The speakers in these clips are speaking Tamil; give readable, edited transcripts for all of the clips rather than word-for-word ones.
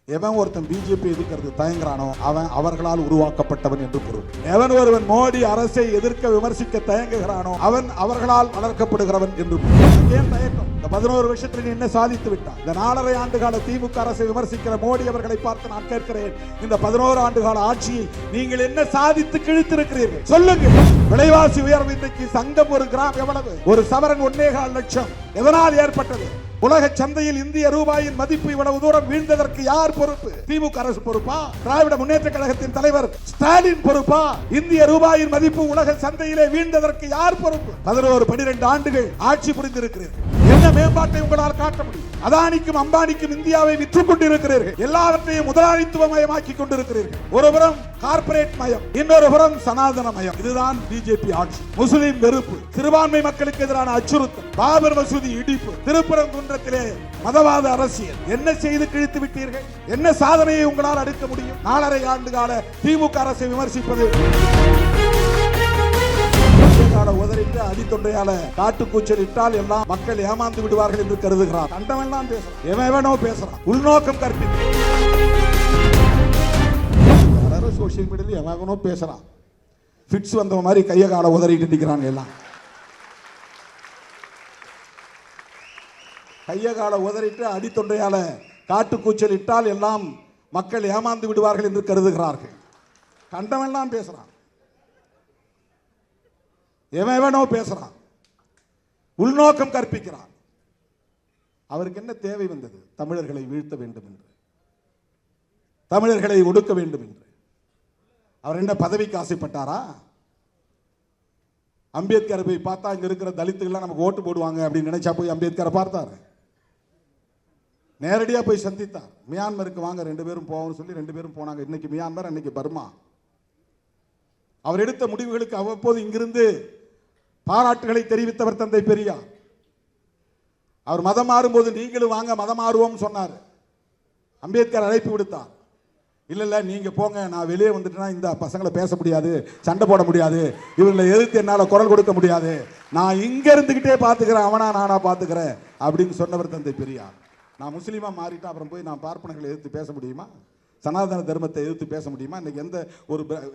எவன் ஒருத்தன் பிஜேபி எதிர்க்கிறது தயங்குறானோ அவன் அவர்களால் உருவாக்கப்பட்டவன் என்று பொருள். எவன் ஒருவன் மோடி அரசை எதிர்க்க விமர்சிக்க தயங்குகிறானோ அவன் அவர்களால் வளர்க்கப்படுகிறவன் என்று ஏன் தயக்கம்? இந்த 11 வருஷத்தில் என்ன சாதித்து விட்டார்? இந்த 4.5 ஆண்டுகால திமுக அரசை விமர்சிக்கிற மோடி அவர்களை பார்த்து நான் கேட்கிறேன், இந்த 11 ஆண்டுகால ஆட்சியில் நீங்கள் என்ன சாதித்து கிழித்திருக்கிறீர்கள்? சொல்லுங்க. விலைவாசி உயர்வு இன்றைக்கு சங்கம் ஒரு கிராம் எவ்வளவு? ஒரு சவரன் 1.25 லட்சம். எதனால் ஏற்பட்டது? உலக சந்தையில் இந்திய ரூபாயின் மதிப்பு இவ்வளவு தூரம் வீழ்ந்ததற்கு யார் பொறுப்பு? திமுக அரசு பொறுப்பா? திராவிட முன்னேற்ற கழகத்தின் தலைவர் ஸ்டாலின் பொறுப்பா? இந்திய ரூபாயின் மதிப்பு உலக சந்தையிலே வீழ்ந்ததற்கு யார் பொறுப்பு? 11-12 ஆண்டுகள் ஆட்சி புரிந்திருக்கிறீர்கள். என்ன மேம்பாட்டை உங்களால் காட்ட முடியும்? அதானிக்கும் அம்பானிக்கும் இந்தியாவை விற்றுக் கொண்டிருக்கிறீர்கள். எல்லாவற்றையும் முதலாளித்துவமயமாக்கி கொண்டிருக்கிறீர்கள். ஒருபுறம் கார்ப்பரேட் மயம், இன்னொரு புறம் சனாதன மயம். இதுதான் பிஜேபி ஆட்சி. முஸ்லிம் வெறுப்பு, சிறுபான்மை மக்களுக்கு எதிரான அச்சுறுத்தல், பாபர் மசூதி இடிப்பு, திருப்பரங்குன்றத்திலே மதவாத அரசியல். என்ன செய்து கிழித்து விட்டீர்கள்? என்ன சாதனையை உங்களால் அடுக்க முடியும்? 4.5 ஆண்டு கால திமுக அரசை விமர்சிப்பது உதறிட்டு அடித்தொண்டையால காட்டு கூச்சல் இட்டால் எல்லாம் மக்கள் ஏமாந்து விடுவார்கள் என்று கருதுகிறார். கண்டவெல்லாம் பேசுறான், எவனோ பேசுறான், உள்நோக்கம் கற்பித்து சோசியல் மீடியாவில் எவனோ பேசுறான். ஃபிட்ஸ் வந்த மாதிரி கைய கால உதறிட்டு நிற்கிறாங்க. எல்லாம் கைய கால உதறிட்டு அடித்தொண்டையால காட்டு கூச்சல் இட்டால் எல்லாம் மக்கள் ஏமாந்து விடுவார்கள் என்று கருதுகிறார்கள். கண்டவெல்லாம் பேசுறான், எவனோ பேசுறான், உள்நோக்கம் கற்பிக்கிறான். அவருக்கு என்ன தேவை வந்தது? தமிழர்களை வீழ்த்த வேண்டும் என்று, தமிழர்களை ஒடுக்க வேண்டும் என்று. அவர் என்ன பதவிக்கு ஆசைப்பட்டாரா? அம்பேத்கரை போய் பார்த்தா இங்க இருக்கிற தலித்துகள்லாம் நமக்கு ஓட்டு போடுவாங்க அப்படின்னு நினைச்சா போய் அம்பேத்கரை பார்த்தாரு? நேரடியா போய் சந்தித்தார். மியான்மருக்கு வாங்க 2 பேரும் போவோம்னு சொல்லி 2 பேரும் போனாங்க. இன்னைக்கு மியான்மர், அன்னைக்கு பர்மா. அவர் எடுத்த முடிவுகளுக்கு அவ்வப்போது இங்கிருந்து பாராட்டுகளை தெரிவித்தவர் தந்தை பெரியார். அவர் மதம் மாறும்போது நீங்களும் வாங்க மதம் மாறுவோம் சொன்னார். அம்பேத்கர் அழைப்பு விடுத்தார். இல்ல நீங்க போங்க, நான் வெளியே வந்துட்டேன்னா இந்த பசங்களை பேச முடியாது, சண்டை போட முடியாது, இவர்களை எதிர்த்து என்னால குரல் கொடுக்க முடியாது, நான் இங்க இருந்துகிட்டே பாத்துக்கிறேன், அவனா நானா பாத்துக்கிறேன் அப்படின்னு சொன்னவர் தந்தை பெரியார். நான் முஸ்லீமா மாறிட்டா அப்புறம் போய் நான் பார்ப்பனர்களை எதிர்த்து பேச முடியுமா? சனாதன தர்மத்தை எதிர்த்து பேச முடியுமா? இன்னைக்கு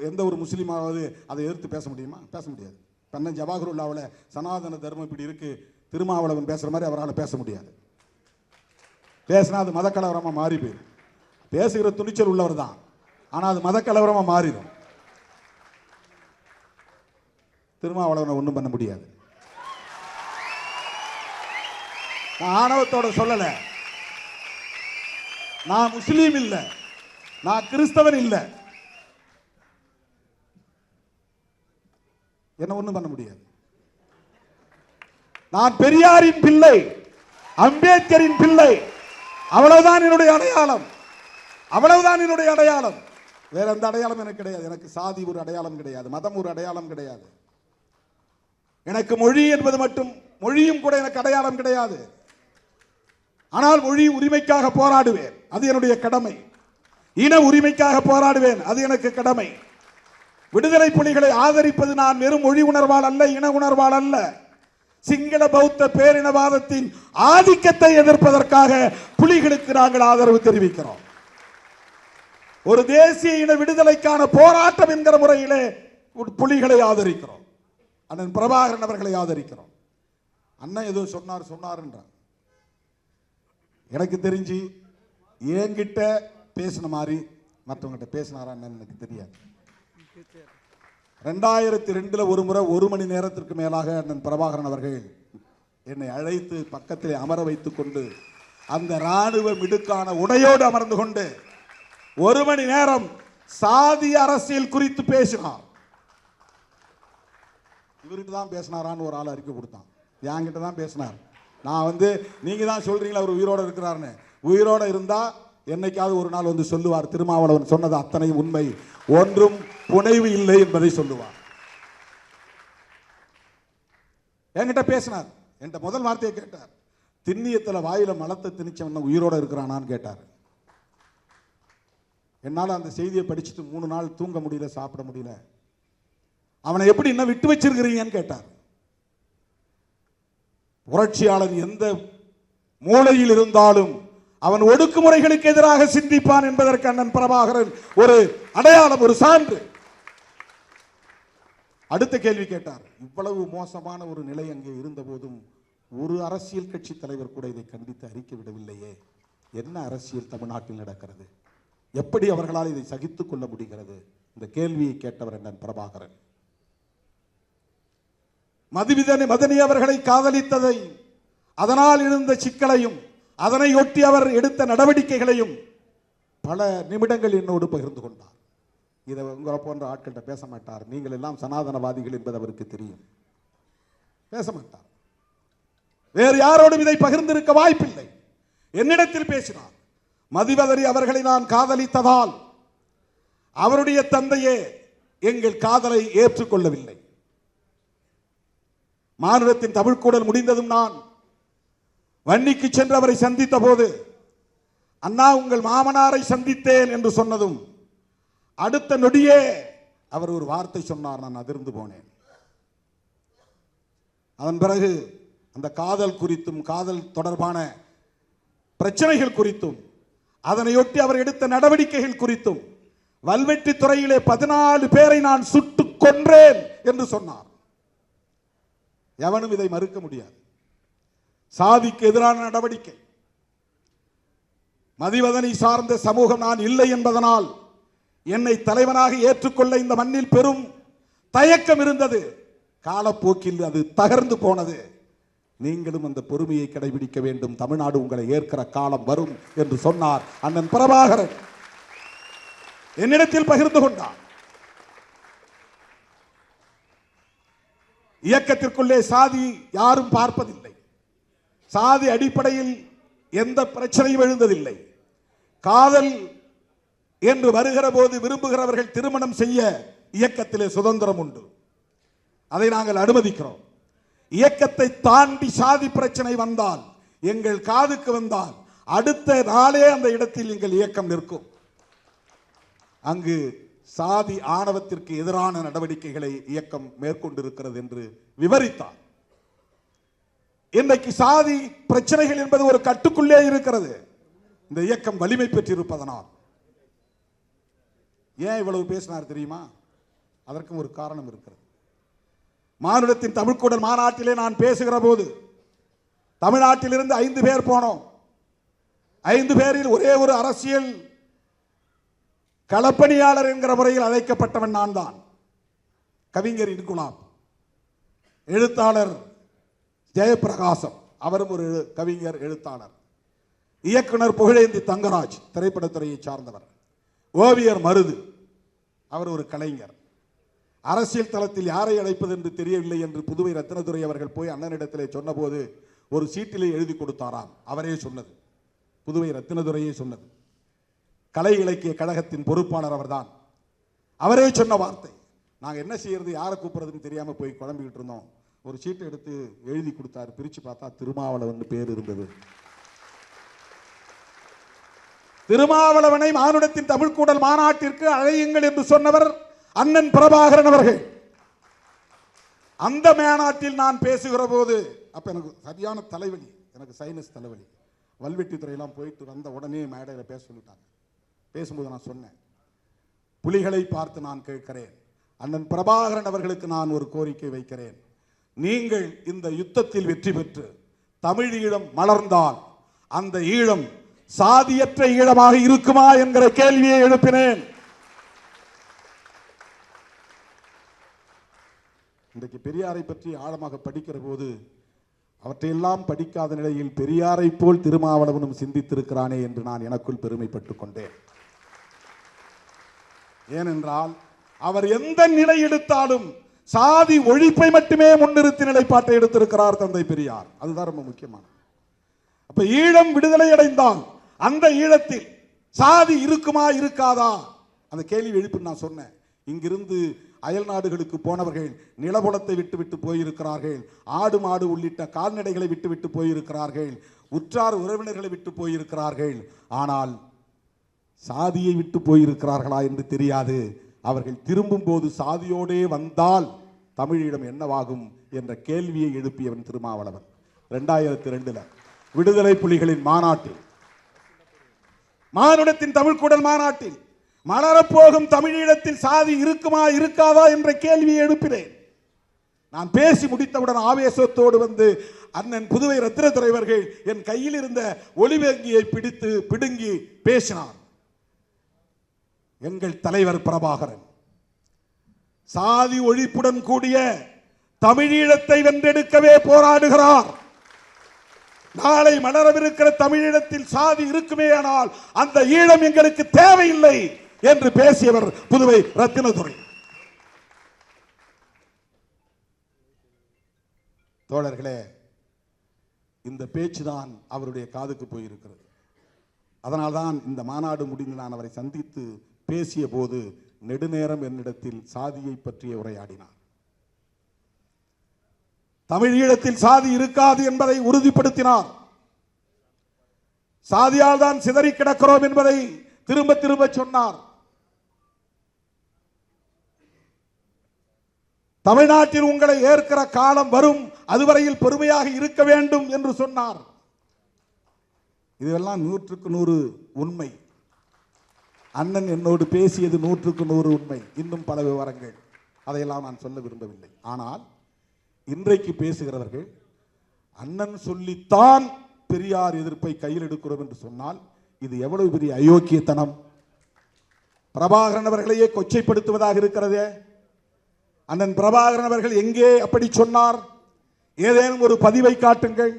எந்த ஒரு முஸ்லீமாவது அதை எதிர்த்து பேச முடியுமா? பேச முடியாது. தன்னை ஜவாஹருல்லாவில் சனாதன தர்மம் இப்படி இருக்கு, திருமாவளவன் பேசுற மாதிரி அவரால் பேச முடியாது. பேசினா அது மதக்கலவரமா மாறி போயிடும். பேசுகிற துணிச்சல் உள்ளவர் தான், ஆனால் அது மதக்கலவரமா மாறிடும். திருமாவளவனை ஒன்றும் பண்ண முடியாது. நான் ஆணவத்தோட சொல்லல, நான் முஸ்லீம் இல்லை, நான் கிறிஸ்தவன் இல்லை, என்ன ஒண்ணும் பண்ண முடியாது. நான் பெரியாரின் பிள்ளை, அம்பேத்கரின் பிள்ளை, அவ்வளவுதான் என்னுடைய அடையாளம், அவ்வளவுதான் என்னுடைய அடையாளம். வேற எந்த அடையாளம் எனக்கு கிடையாது. எனக்கு சாதி ஒரு அடையாளம் கிடையாது, மதம் ஒரு அடையாளம் கிடையாது. எனக்கு மொழி என்பது மட்டும், மொழியும் கூட எனக்கு அடையாளம் கிடையாது. ஆனால் மொழி உரிமைக்காக போராடுவேன், அது என்னுடைய கடமை. இன உரிமைக்காக போராடுவேன், அது எனக்கு கடமை. விடுதலை புலிகளை ஆதரிப்பது நான் வெறும் மொழி உணர்வால் அல்ல, இன உணர்வால் அல்ல, சிங்கள பௌத்த பேரினவாதத்தின் ஆதிக்கத்தை எதிர்ப்பதற்காக புலிகளுக்கு நாங்கள் ஆதரவு தெரிவிக்கிறோம். ஒரு தேசிய இன விடுதலைக்கான போராட்டம் என்கிற முறையிலே புலிகளை ஆதரிக்கிறோம். அண்ணன் பிரபாகரன் அவர்களை ஆதரிக்கிறோம். அண்ணன் ஏதோ சொன்னார் என்றார். எனக்கு தெரிஞ்சு என்கிட்ட பேசின மாதிரி மற்றவங்கிட்ட பேசினாரான்னு எனக்கு தெரியாது. 2002 ஒரு முறை 1 மணி நேரத்திற்கு மேலாக அண்ணன் பிரபாகரன் அவர்கள் என்னை அழைத்து பக்கத்தில் அமர வைத்துக் கொண்டு அந்த ராணுவ மிடுக்கான உடையோடு அமர்ந்து கொண்டு 1 மணி நேரம் சாதி அரசியல் குறித்து பேசினார். இவர்கிட்ட தான் பேசினாரான்னு ஒரு ஆள் அறிக்கை கொடுத்தான். என்கிட்ட தான் பேசினார். நான் நீங்க தான் சொல்றீங்களா அவர் உயிரோட இருக்கிறாருன்னு. உயிரோட இருந்தா என்னைக்காவது ஒரு நாள் சொல்லுவார், திருமாவளவன் சொன்னது அத்தனை உண்மை, ஒன்றும் புனைவு இல்லை என்பதை சொல்லுவார். என்கிட்ட பேசினார். என்கிட்ட முதல் வார்த்தையை கேட்டார், திண்ணியத்தில் வாயில மலத்தை திணிச்சவன் உயிரோட இருக்கிறானான்னு கேட்டார். என்னால் அந்த செய்தியை படிச்சுட்டு 3 நாள் தூங்க முடியல, சாப்பிட முடியல. அவனை எப்படி இன்னும் விட்டு வச்சிருக்கிறீங்கன்னு கேட்டார். புரட்சியாளன் எந்த மூலையில் இருந்தாலும் அவன் ஒடுக்குமுறைகளுக்கு எதிராக சிந்திப்பான் என்பதற்கு அண்ணன் பிரபாகரன் ஒரு அடையாளம், ஒரு சான்று. அடுத்த கேள்வி கேட்டார். இவ்வளவு மோசமான ஒரு நிலை அங்கே இருந்த போதும் ஒரு அரசியல் கட்சி தலைவர் கூட இதை கண்டித்து அறிக்கை விடவில்லையே, என்ன அரசியல் தமிழ்நாட்டில் நடக்கிறது, எப்படி அவர்களால் இதை சகித்துக் கொள்ள முடிகிறது? இந்த கேள்வியை கேட்டவர் அண்ணன் பிரபாகரன். மதனி அவர்களை காதலித்ததை, அதனால் இருந்த சிக்கலையும், அதனை ஒட்டி அவர் எடுத்த நடவடிக்கைகளையும் பல நிமிடங்கள் என்னோடு பகிர்ந்து கொண்டார். இதை உங்களை போன்ற ஆட்கள்கிட்ட பேச மாட்டார். நீங்கள் எல்லாம் சனாதனவாதிகள் என்பது அவருக்கு தெரியும், பேச மாட்டார். வேறு யாரோடும் இதை பகிர்ந்திருக்க வாய்ப்பில்லை. என்னிடத்தில் பேசினார். மதிவதனி அவர்களை நான் காதலித்ததால் அவருடைய தந்தையே எங்கள் காதலை ஏற்றுக்கொள்ளவில்லை. மாநிலத்தின் தமிழ்க்கூடல் முடிந்ததும் நான் வன்னிக்கு சென்று அவரை சந்தித்த போது, அண்ணா உங்கள் மாமனாரை சந்தித்தேன் என்று சொன்னதும் அடுத்த நொடியே அவர் ஒரு வார்த்தை சொன்னார். நான் அதிர்ந்து போனேன். அதன் பிறகு அந்த காதல் குறித்தும், காதல் தொடர்பான பிரச்சனைகள் குறித்தும், அதனையொட்டி அவர் எடுத்த நடவடிக்கைகள் குறித்தும், வல்வெட்டி துறையிலே 14 பேரை நான் சுட்டுக் கொன்றேன் என்று சொன்னார். எவனும் இதை மறுக்க முடியாது. சாதிக்கு எதிரான நடவடிக்கை. மதிவதனி சார்ந்த சமூகம் நான் இல்லை என்பதனால் என்னை தலைவனாக ஏற்றுக்கொள்ள இந்த மண்ணில் பெரும் தயக்கம் இருந்தது. காலப்போக்கில் அது தகர்ந்து போனது. நீங்களும் அந்த பொறுமையை கடைபிடிக்க வேண்டும். தமிழ்நாடு உங்களை ஏற்கிற காலம் வரும் என்று சொன்னார் அண்ணன் பிரபாகரன். என்னிடத்தில் பகிர்ந்து கொண்டார். இயக்கத்திற்குள்ளே சாதி யாரும் பார்ப்பதில்லை. சாதி அடிப்படையில் எந்த பிரச்சனையும் எழுந்ததில்லை. காதல் என்று வருகிற போது விரும்புகிறவர்கள் திருமணம் செய்ய இயக்கத்திலே சுதந்திரம் உண்டு. அதை நாங்கள் அனுமதிக்கிறோம். இயக்கத்தை தாண்டி சாதி பிரச்சனை வந்தால், எங்கள் காதுக்கு வந்தால், அடுத்த நாளே அந்த இடத்தில் எங்கள் இயக்கம் நிற்கும். அங்கு சாதி ஆணவத்திற்கு எதிரான நடவடிக்கைகளை இயக்கம் மேற்கொண்டிருக்கிறது என்று விவரித்தார். இன்றைக்கு சாதி பிரச்சனைகள் என்பது ஒரு கட்டுக்குள்ளே இருக்கிறது. இந்த இயக்கம் வலிமை பெற்றிருப்பதனால். ஏன் இவ்வளவு பேசினார் தெரியுமா? அதற்கும் ஒரு காரணம் இருக்கிறது. மாநிலத்தின் தமிழ்க்கூடல் மாநாட்டிலே நான் பேசுகிற போது தமிழ்நாட்டிலிருந்து 5 பேர் போனோம். 5 பேரில் ஒரே ஒரு அரசியல் களப்பணியாளர் என்கிற முறையில் அழைக்கப்பட்டவன் நான் தான். கவிஞர் இன்குலாப், எழுத்தாளர் ஜெயபிரகாசம், அவரும் ஒரு கவிஞர் எழுத்தாளர். இயக்குனர் புகழேந்தி தங்கராஜ், திரைப்படத்துறையை சார்ந்தவர். ஓவியர் மருது, அவர் ஒரு கலைஞர். அரசியல் தளத்தில் யாரை அழைப்பது என்று தெரியவில்லை என்று புதுவை ரத்தினதுரை அவர்கள் போய் அண்ணனிடத்திலே சொன்னபோது ஒரு சீட்டிலே எழுதி கொடுத்தாராம். அவரே சொன்னது, புதுவை ரத்தினதுரையே சொன்னது. கலை இலக்கிய கழகத்தின் பொறுப்பாளர் அவர்தான். அவரே சொன்ன வார்த்தை. நாங்கள் என்ன செய்யறது, யாரை கூப்பிடுறதுன்னு தெரியாமல் போய் குழம்பிக்கிட்டு இருந்தோம். ஒரு சீட்டை எடுத்து எழுதி கொடுத்தாரு. பிரித்து பார்த்தா திருமாவளவன் பேர் இருந்தது. திருமாவளவனை மானுடத்தின் தமிழ்க்கூடல் மாநாட்டிற்கு அழையுங்கள் என்று சொன்னவர் அண்ணன் பிரபாகரன் அவர்கள். அந்த மாநாட்டில் நான் பேசுகிற போது அப்ப எனக்கு சரியான தலைவலி, எனக்கு சைனஸ் தலைவலி. வல்வெட்டி துறையெல்லாம் போயிட்டு வந்த உடனே மேடையில் பேச சொல்லிட்டாங்க. பேசும்போது நான் சொன்னேன், புலிகளை பார்த்து நான் கேட்கிறேன், அண்ணன் பிரபாகரன் அவர்களுக்கு நான் ஒரு கோரிக்கை வைக்கிறேன். நீங்கள் இந்த யுத்தத்தில் வெற்றி பெற்று தமிழ் ஈழம் மலர்ந்தால் அந்த ஈழம் சாதியற்ற ஈழமாக இருக்குமா என்கிற கேள்வியை எழுப்பினேன். இன்றைக்கு பெரியாரை பற்றி ஆழமாக படிக்கிற போது அவற்றையெல்லாம் படிக்காத நிலையில் பெரியாரை போல் திருமாவளவனும் சிந்தித்திருக்கிறானே என்று நான் எனக்குள் பெருமைப்பட்டுக் கொண்டேன். ஏனென்றால் அவர் எந்த நிலை எடுத்தாலும் சாதி ஒழிப்பை மட்டுமே முன்னிறுத்தி நிலைப்பாட்டை எடுத்திருக்கிறார் தந்தை பெரியார். அதுதான் ரொம்ப முக்கியமானது. அப்ப ஈழம் விடுதலை அடைந்தால் அந்த ஈழத்தில் சாதி இருக்குமா இருக்காதா அந்த கேள்வி எழுப்பி நான் சொன்னேன். இங்கிருந்து அயல் நாடுகளுக்கு போனவர்கள் நிலபுலத்தை விட்டு போயிருக்கிறார்கள், ஆடு மாடு உள்ளிட்ட கால்நடைகளை விட்டு போயிருக்கிறார்கள், உற்றார் உறவினர்களை விட்டு போயிருக்கிறார்கள். ஆனால் சாதியை விட்டு போயிருக்கிறார்களா என்று தெரியாது. அவர்கள் திரும்பும் போது சாதியோடே வந்தால் தமிழீழம் என்னவாகும் என்ற கேள்வியை எழுப்பியவன் திருமாவளவன். 2002 விடுதலை புலிகளின் மாநாட்டில் மானுடத்தின் தமிழ் கூடல் மாநாட்டில் மலரப்போகும் தமிழீழத்தில் சாதி இருக்குமா இருக்காதா என்ற கேள்வியை எழுப்பினேன். நான் பேசி முடித்தவுடன் ஆவேசத்தோடு வந்து அண்ணன் புதுவை ரத்தினதுரை அவர்கள் என் கையில் இருந்த ஒலிவேங்கியை பிடித்து பிடுங்கி பேசினார். எங்கள் தலைவர் பிரபாகரன் சாதி ஒழிப்புடன் கூடிய தமிழீழத்தை வென்றெடுக்கவே போராடுகிறார். நாளை மலரவிருக்கிற தமிழீழத்தில் சாதி இருக்குமே ஆனால் அந்த ஈழம் எங்களுக்கு தேவையில்லை என்று பேசியவர் புதுவை ரத்தினதுரை. தோழர்களே, இந்த பேச்சுதான் அவருடைய காதுக்கு போயிருக்கிறது. அதனால்தான் இந்த மாநாடு முடிந்து நான் அவரை சந்தித்து பேசிய போது நெடுநேரம் என்னிடத்தில் சாதியை பற்றிய உரையாடினார். தமிழீழத்தில் சாதி இருக்காது என்பதை உறுதிப்படுத்தினார். சாதியால் தான் சிதறி கிடக்கிறோம் என்பதை திரும்ப திரும்ப சொன்னார். தமிழ்நாட்டில் உங்களை ஏற்கிற காலம் வரும், அதுவரையில் பெருமையாக இருக்க வேண்டும் என்று சொன்னார். இதெல்லாம் 100% உண்மை. அண்ணன் என்னோடு பேசியது 100% உண்மை. இன்னும் பல விவரங்கள், அதையெல்லாம் நான் சொல்ல விரும்பவில்லை. ஆனால் இன்றைக்கு பேசுகிறவர்கள் அண்ணன் சொல்லித்தான் பெரியார் எதிர்ப்பை கையில் எடுக்கிறோம் என்று சொன்னால் இது எவ்வளவு பெரிய அயோக்கியத்தனம்! பிரபாகரன் அவர்களையே கொச்சைப்படுத்துவதாக இருக்கிறதே. அண்ணன் பிரபாகரன் அவர்கள் எங்கே அப்படி சொன்னார்? ஏதேனும் ஒரு பதிவை காட்டுங்கள்.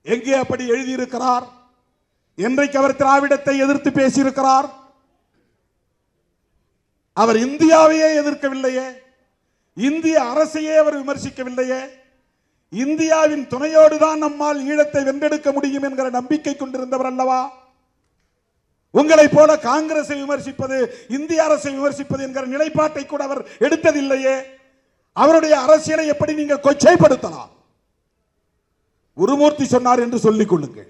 எங்கே அப்படி எழுதியிருக்கிறார்? என்றைக்கு அவர் திராவிடத்தை எதிர்த்து பேசியிருக்கிறார்? அவர் இந்தியாவையே எதிர்க்கவில்லையே, இந்திய அரசையே அவர் விமர்சிக்கவில்லையே. இந்தியாவின் துணையோடு தான் நம்மால் ஈழத்தை வென்றெடுக்க முடியும் என்கிற நம்பிக்கை கொண்டிருந்தவர் அல்லவா? உங்களை போல காங்கிரஸை விமர்சிப்பது, இந்திய அரசை விமர்சிப்பது என்கிற நிலைப்பாட்டை கூட அவர் எடுத்ததில்லையே. அவருடைய அரசியலை எப்படி நீங்கள் கொச்சைப்படுத்தலாம்? குருமூர்த்தி சொன்னார் என்று சொல்லிக் கொள்ளுங்கள்.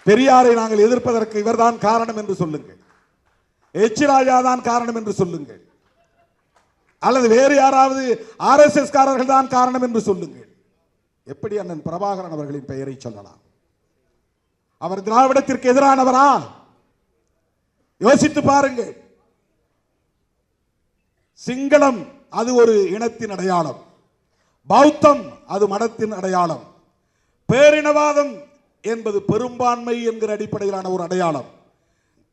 பெரியாரை நாங்கள் எதிர்ப்பதற்கு இவர்தான் காரணம் என்று சொல்லுங்கள். எச் ராஜா தான் காரணம் என்று சொல்லுங்கள். அல்லது வேறு யாராவது RSS காரர்கள் தான் காரணம் என்று சொல்லுங்கள். எப்படி அண்ணன் பிரபாகரன் அவர்களின் பெயரை சொல்லலாம்? அவர் திராவிடத்திற்கு எதிரானவரா? யோசித்து பாருங்கள். சிங்களம் அது ஒரு இனத்தின் அடையாளம், பௌத்தம் அது மதத்தின் அடையாளம், பேரினவாதம் என்பது பெரும்பான்மை என்கிற அடிப்படையிலான ஒரு அடையாளம்.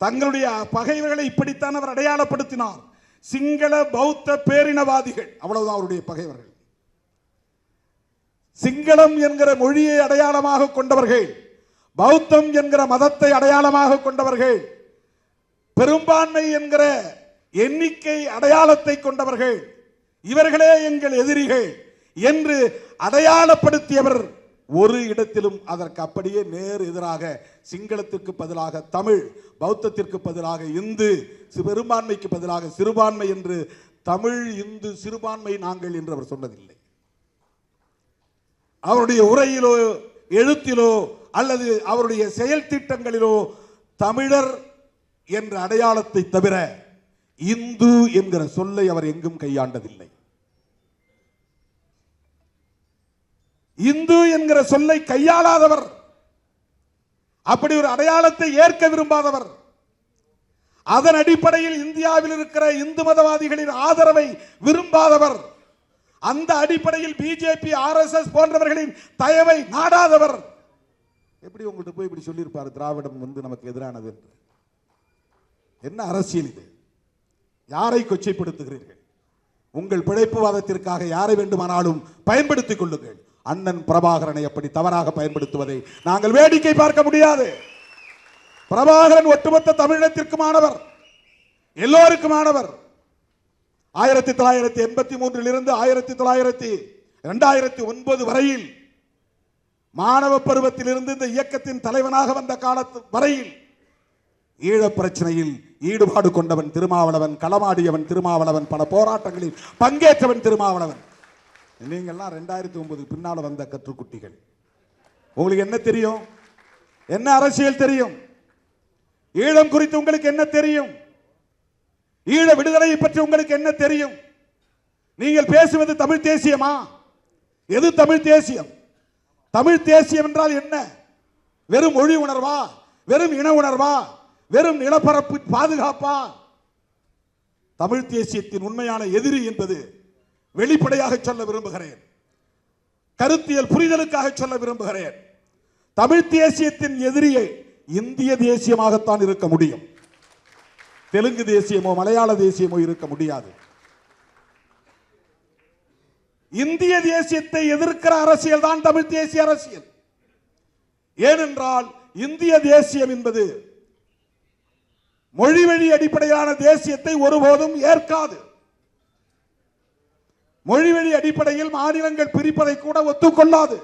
தங்களுடைய பகைவர்களை இப்படித்தான் அவர் அடையாளப்படுத்தினார். சிங்கள பௌத்த பேரினவாதிகள், அவ்வளவுதான் அவருடைய பகைவர்கள். சிங்களம் என்கிற மொழியை அடையாளமாக கொண்டவர்கள், பௌத்தம் என்கிற மதத்தை அடையாளமாக கொண்டவர்கள், பெரும்பான்மை என்கிற எண்ணிக்கை அடையாளத்தை கொண்டவர்கள், இவர்களே எங்கள் எதிரிகள் என்று அடையாளப்படுத்தியவர் ஒரு இடத்திலும் அதற்கு அப்படியே நேர் எதிராக சிங்களத்திற்கு பதிலாக தமிழ், பௌத்தத்திற்கு பதிலாக இந்து, பெரும்பான்மைக்கு பதிலாக சிறுபான்மை என்று தமிழ், இந்து, சிறுபான்மை நாங்கள் என்று அவர் சொன்னதில்லை. அவருடைய உரையிலோ எழுத்திலோ அல்லது அவருடைய செயல் திட்டங்களிலோ தமிழர் என்ற அடையாளத்தை தவிர இந்து என்கிற சொல்லை அவர் எங்கும் கையாண்டதில்லை. இந்து என்கிற சொல்லை கையாளாதவர், அப்படி ஒரு அடையாளத்தை ஏற்க விரும்பாதவர், அதன் அடிப்படையில் இந்தியாவில் இருக்கிற இந்து மதவாதிகளின் ஆதரவை விரும்பாதவர், அந்த அடிப்படையில் பிஜேபி RSS போன்றவர்களின் தயவை நாடாதவர் எப்படி உங்கள்கிட்ட போய் இப்படி சொல்லியிருப்பார் திராவிடம் வந்து நமக்கு எதிரானது என்று? என்ன அரசியல் இது? யாரை கொச்சைப்படுத்துகிறீர்கள்? உங்கள் பிழைப்புவாதத்திற்காக யாரை வேண்டுமானாலும் பயன்படுத்திக் கொள்ளுங்கள். அண்ணன் பிரபாகரனை அப்படி தவறாக பயன்படுத்துவதை நாங்கள் வேடிக்கை பார்க்க முடியாது. பிரபாகரன் ஒட்டுமொத்த தமிழகத்திற்குமானவர், எல்லோருக்குமானவர். 1983 இருந்து 2009 வரையில் மாணவ பருவத்தில் இருந்து இந்த இயக்கத்தின் தலைவனாக வந்த காலத்து வரையில் ஈழ பிரச்சனையில் ஈடுபாடு கொண்டவன் திருமாவளவன், களமாடியவன் திருமாவளவன், பல போராட்டங்களில் பங்கேற்றவன் திருமாவளவன். நீங்கள்லாம் 2009 பின்னால வந்த கற்றுக்குட்டிகள். உங்களுக்கு என்ன தெரியும்? என்ன அரசியல் தெரியும்? ஈழம் குறித்து உங்களுக்கு என்ன தெரியும்? ஈழ விடுதலையை பற்றி உங்களுக்கு என்ன தெரியும்? நீங்கள் பேசுவது தமிழ் தேசியமா? எது தமிழ் தேசியம்? தமிழ் தேசியம் என்றால் என்ன? வெறும் மொழி உணர்வா? வெறும் இன உணர்வா? வெறும் நிலப்பரப்பு பாதுகாப்பா? தமிழ் தேசியத்தின் உண்மையான எதிரி என்பது வெளிப்படையாக சொல்ல விரும்புகிறேன். கருத்தியல் புரிதலுக்காக சொல்ல விரும்புகிறேன். தமிழ் தேசியத்தின் எதிரியை இந்திய தேசியமாகத்தான் இருக்க முடியும். தெலுங்கு தேசியமோ மலையாள தேசியமோ இருக்க முடியாது. இந்திய தேசியத்தை எதிர்க்கிற அரசியல் தான் தமிழ் தேசிய அரசியல். ஏனென்றால் இந்திய தேசியம் என்பது மொழி வழி அடிப்படையிலான தேசியத்தை ஒருபோதும் ஏற்காது. மொழி வழி அடிப்படையில் மாநிலங்கள் பிரிப்பதை கூட ஒத்துக்கொள்ளாது.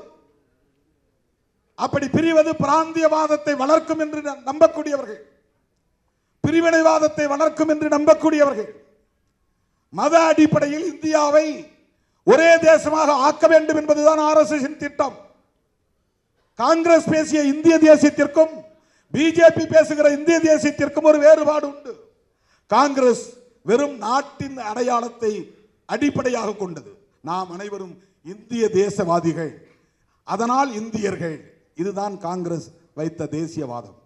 அப்படி பிரிவது பிராந்தியவாதத்தை வளர்க்கும் என்று நம்பக்கூடியவர்கள், பிரிவினைவாதத்தை வளர்க்கும் என்று நம்பக்கூடியவர்கள், மத அடிப்படையில் இந்தியாவை ஒரே தேசமாக ஆக்க வேண்டும் என்பதுதான் ஆர்எஸ்எஸ் திட்டம். காங்கிரஸ் பேசிய இந்திய தேசியத்திற்கும் பிஜேபி பேசுகிற இந்திய தேசியத்திற்கும் ஒரு வேறுபாடு உண்டு. காங்கிரஸ் வெறும் நாட்டின் அடையாளத்தை அடிப்படையாக கொண்டது. நாம் அனைவரும் இந்திய தேசவாதிகள், அதனால் இந்தியர்கள். இதுதான் காங்கிரஸ் வைத்த தேசியவாதம்.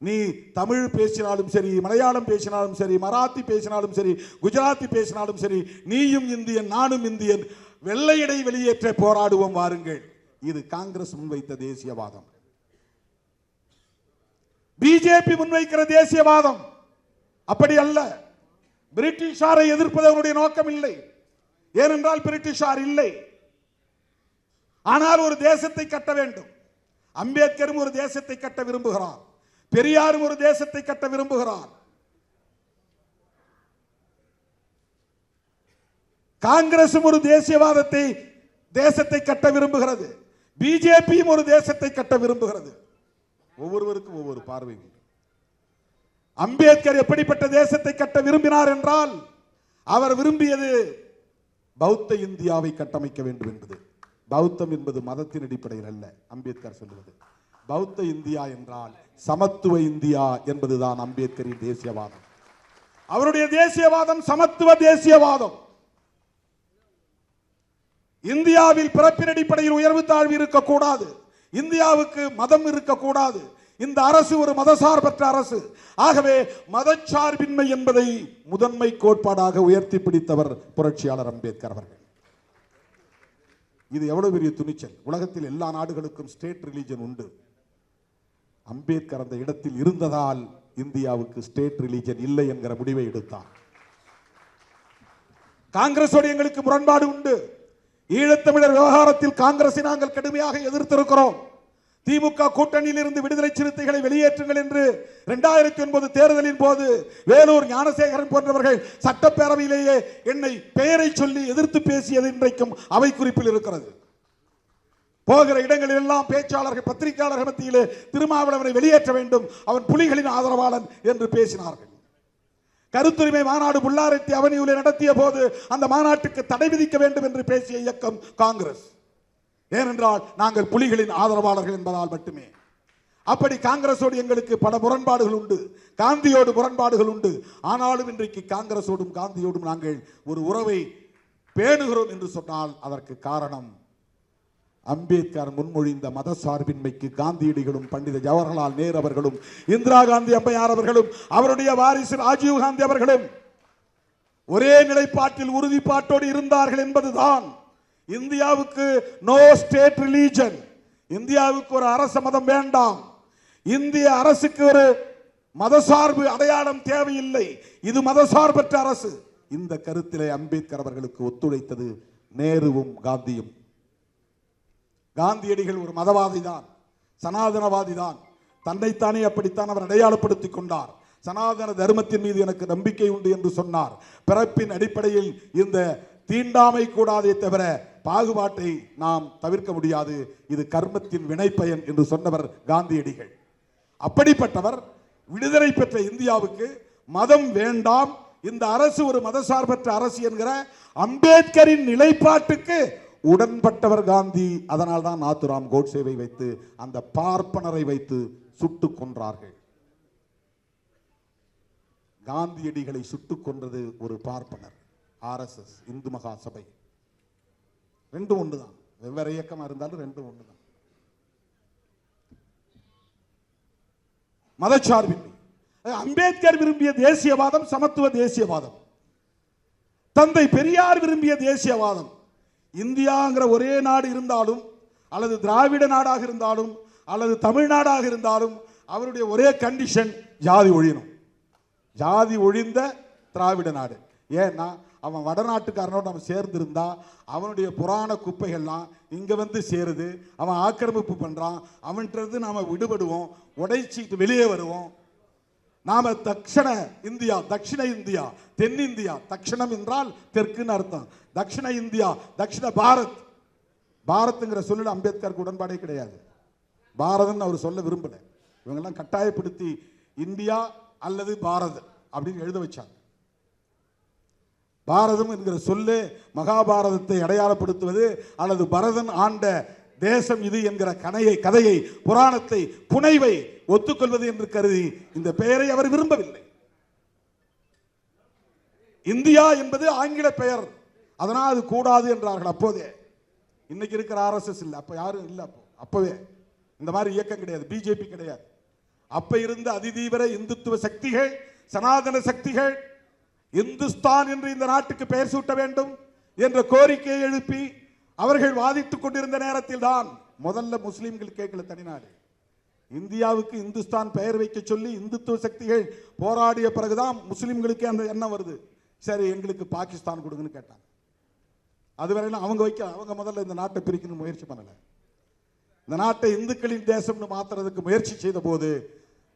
நீ தமிழ் பேசினாலும் சரி, மலையாளம் பேசினாலும் சரி, மராத்தி பேசினாலும் சரி, குஜராத்தி பேசினாலும் சரி, நீயும் இந்தியன் நானும் இந்தியன், வெள்ளையடை வெளியேற்ற போராடுவோம் வாருங்கள். இது காங்கிரஸ் முன்வைத்த தேசியவாதம். பிஜேபி முன்வைக்கிற தேசியவாதம் அப்படி அல்ல. பிரிட்டிஷாரை எதிர்ப்பது அவருடைய நோக்கம் இல்லை. ஏனென்றால் பிரிட்டிஷார் இல்லை. ஆனால் ஒரு தேசத்தை கட்ட வேண்டும். அம்பேத்கரும் ஒரு தேசத்தை கட்ட விரும்புகிறார். பெரியாரும் ஒரு தேசத்தை கட்ட விரும்புகிறார். காங்கிரசும் ஒரு தேசியவாதத்தை தேசத்தை கட்ட விரும்புகிறது. பிஜேபியும் ஒரு தேசத்தை கட்ட விரும்புகிறது. ஒவ்வொருவருக்கும் ஒவ்வொரு பார்வை. அம்பேத்கர் எப்படிப்பட்ட தேசத்தை கட்ட விரும்பினார் என்றால், அவர் விரும்பியது பௌத்த இந்தியாவை கட்டமைக்க வேண்டும் என்பது. பௌத்தம் என்பது மதத்தின் அடிப்படையில் அல்ல. அம்பேத்கர் சொல்லுவது பௌத்த இந்தியா என்றால் சமத்துவ இந்தியா என்பதுதான் அம்பேத்கரின் தேசியவாதம். அவருடைய தேசியவாதம் சமத்துவ தேசியவாதம். இந்தியாவில் பிறப்பின் அடிப்படையில் உயர்வு தாழ்வு இருக்கக்கூடாது. இந்தியாவுக்கு மதம் இருக்கக்கூடாது. இந்த அரசு ஒரு மதசார்பற்ற அரசு. ஆகவே மதச்சார்பின்மை என்பதை முதன்மை கோட்பாடாக உயர்த்தி பிடித்தவர் புரட்சியாளர் அம்பேத்கர் அவர்கள். இது எவ்வளவு பெரிய துணிச்சல்! உலகத்தில் எல்லா நாடுகளுக்கும் ஸ்டேட் ரிலிஜன் உண்டு. அம்பேத்கர் அந்த இடத்தில் இருந்ததால் இந்தியாவுக்கு ஸ்டேட் ரிலிஜன் இல்லை என்கிற முடிவை எடுத்தார். காங்கிரஸோடு எங்களுக்கு முரண்பாடு உண்டு. ஈழத்தமிழர் விவகாரத்தில் காங்கிரஸை நாங்கள் கடுமையாக எதிர்த்திருக்கிறோம். திமுக கூட்டணியில் இருந்து விடுதலை சிறுத்தைகளை வெளியேற்றுங்கள் என்று 2009 தேர்தலின் போது வேலூர் ஞானசேகரன் போன்றவர்கள் சட்டப்பேரவையிலேயே என்னை பெயரை சொல்லி எதிர்த்து பேசியது இன்றைக்கும் அவை குறிப்பில் இருக்கிறது. போகிற இடங்களில் எல்லாம் பேச்சாளர்கள் பத்திரிகையாளர்கள் மத்தியிலே திருமாவளவனை வெளியேற்ற வேண்டும், அவன் புலிகளின் ஆதரவாளன் என்று பேசினார்கள். கருத்துரிமை மாநாடு புல்லாரெட்டி அவனியூரில் நடத்திய போது அந்த மாநாட்டுக்கு தடை விதிக்க வேண்டும் என்று பேசிய இயக்கம் காங்கிரஸ். ஏனென்றால் நாங்கள் புலிகளின் ஆதரவாளர்கள் என்பதால் மட்டுமே. அப்படி காங்கிரஸோடு எங்களுக்கு பல முரண்பாடுகள் உண்டு. காந்தியோடு முரண்பாடுகள் உண்டு. ஆனாலும் இன்றைக்கு காங்கிரஸோடும் காந்தியோடும் நாங்கள் ஒரு உறவை பேணுகிறோம் என்று சொன்னால் அதற்கு காரணம் அம்பேத்கர் முன்மொழிந்த மத சார்பின்மைக்கு காந்தியடிகளும் பண்டித ஜவஹர்லால் நேரு அவர்களும் இந்திரா காந்தி அம்மையார் அவர்களும் அவருடைய வாரிசு ராஜீவ் காந்தி அவர்களும் ஒரே நிலைப்பாட்டில் உறுதிப்பாட்டோடு இருந்தார்கள் என்பதுதான். இந்தியாவுக்கு நோ ஸ்டேட் ரிலீஜன், இந்தியாவுக்கு ஒரு அரச மதம் வேண்டாம், இந்திய அரசுக்கு ஒரு மதசார்பு அடையாளம் தேவையில்லை, இது மதசார்பற்ற அரசு. இந்த கருத்திலே அம்பேத்கர் அவர்களுக்கு ஒத்துழைத்தது நேருவும் காந்தியும். காந்தியடிகள் ஒரு மதவாதி தான், சனாதனவாதி தான். தன்னைத்தானே அப்படித்தான் அவர் அடையாளப்படுத்திக் கொண்டார். சனாதன தர்மத்தின் மீது எனக்கு நம்பிக்கை உண்டு என்று சொன்னார். பிறப்பின் அடிப்படையில் இந்த தீண்டாமை கூடாதே தவிர பாகுபாட்டை நாம் தவிர்க்க முடியாது, இது கர்மத்தின் வினைப்பயன் என்று சொன்னவர் காந்தியடிகள். அப்படிப்பட்டவர் விடுதலை பெற்ற இந்தியாவுக்கு மதம் வேண்டாம், இந்த அரசு ஒரு மதசார்பற்ற அரசு என்கிற அம்பேத்கரின் நிலைப்பாட்டுக்கு உடன்பட்டவர் காந்தி. அதனால் தான் நாத்துராம் கோட்சேவை வைத்து அந்த பார்ப்பனரை வைத்து சுட்டுக் கொன்றார்கள். காந்தியடிகளை சுட்டுக் கொன்றது ஒரு பார்ப்பனர். ஆர்எஸ்எஸ் இந்து மகா சபை ரெண்டும் ஒன்றுதான். வெவ்வேறு இயக்கமா இருந்தாலும் ரெண்டும் ஒன்றுதான். மதச்சார்பின்மை. அம்பேத்கர் விரும்பிய தேசியவாதம் சமத்துவ தேசியவாதம். தந்தை பெரியார் விரும்பிய தேசியவாதம். இந்தியாங்கிற ஒரே நாடு இருந்தாலும், அல்லது திராவிட நாடாக இருந்தாலும், அல்லது தமிழ்நாடாக இருந்தாலும், அவருடைய ஒரே கண்டிஷன் ஜாதி ஒழியணும். ஜாதி ஒழிந்த திராவிட நாடு. ஏன்னா அவன் வடநாட்டுக்காரனோடு நம்ம சேர்ந்திருந்தா அவனுடைய புராண குப்பைகள்லாம் இங்கே வந்து சேருது. அவன் ஆக்கிரமிப்பு பண்ணுறான். அவன்கிட்ட நாம் விடுபடுவோம், உடைச்சிட்டு வெளியே வருவோம். நாம தக்ஷண இந்தியா, தட்சிண இந்தியா, தென்னிந்தியா, தக்ஷணம் என்றால் தெற்குன்னு அர்த்தம். தட்சிண இந்தியா, தட்சிண பாரத். பாரத்ங்கிற சொல்லிட அம்பேத்கருக்கு உடன்பாடே கிடையாது. பாரதம்னு அவர் சொல்ல விரும்பல. இவங்கெல்லாம் கட்டாயப்படுத்தி இந்தியா அல்லது பாரத் அப்படின்னு எழுத வச்சாங்க. பாரதம் என்கிற சொல்லு மகாபாரதத்தை அடையாளப்படுத்துவது, அல்லது பரதன் ஆண்ட தேசம் இது என்கிற கதையை, புராணத்தை, புனைவை ஒத்துக்கொள்வது என்று கருதி இந்த பெயரை அவர் விரும்பவில்லை. இந்தியா என்பது ஆங்கில பெயர், அதனால் அது கூடாது என்றார்கள் அப்போதே. இன்னைக்கு இருக்கிற RSS இல்லை, அப்ப யாரும் இல்லை. அப்பவே இந்த மாதிரி இயக்கம் கிடையாது, பிஜேபி கிடையாது. அப்ப இருந்த அதிதீவிர இந்துத்துவ சக்திகள், சனாதன சக்திகள் இந்துஸ்தான் என்று இந்த நாட்டுக்கு பெயர் சூட்ட வேண்டும் என்ற கோரிக்கையை எழுப்பி அவர்கள் வாதிட்டுக் கொண்டிருந்த நேரத்தில் தான் முதல்ல முஸ்லிம்கள் கேட்கல தனிநாடு. இந்தியாவுக்கு இந்துஸ்தான் பெயர் வைக்க சொல்லி இந்துத்துவ சக்திகள் போராடிய பிறகுதான் முஸ்லிம்களுக்கு அந்த எண்ணம் வருது. சரி, எங்களுக்கு பாகிஸ்தான் கொடுங்கன்னு கேட்டாங்க. அதுவரையிலும் அவங்க முதல்ல இந்த நாட்டை பிரிக்கணும் முயற்சி பண்ணல. இந்த நாட்டை இந்துக்களின் தேசம்னு மாத்துறதுக்கு முயற்சி செய்த போது,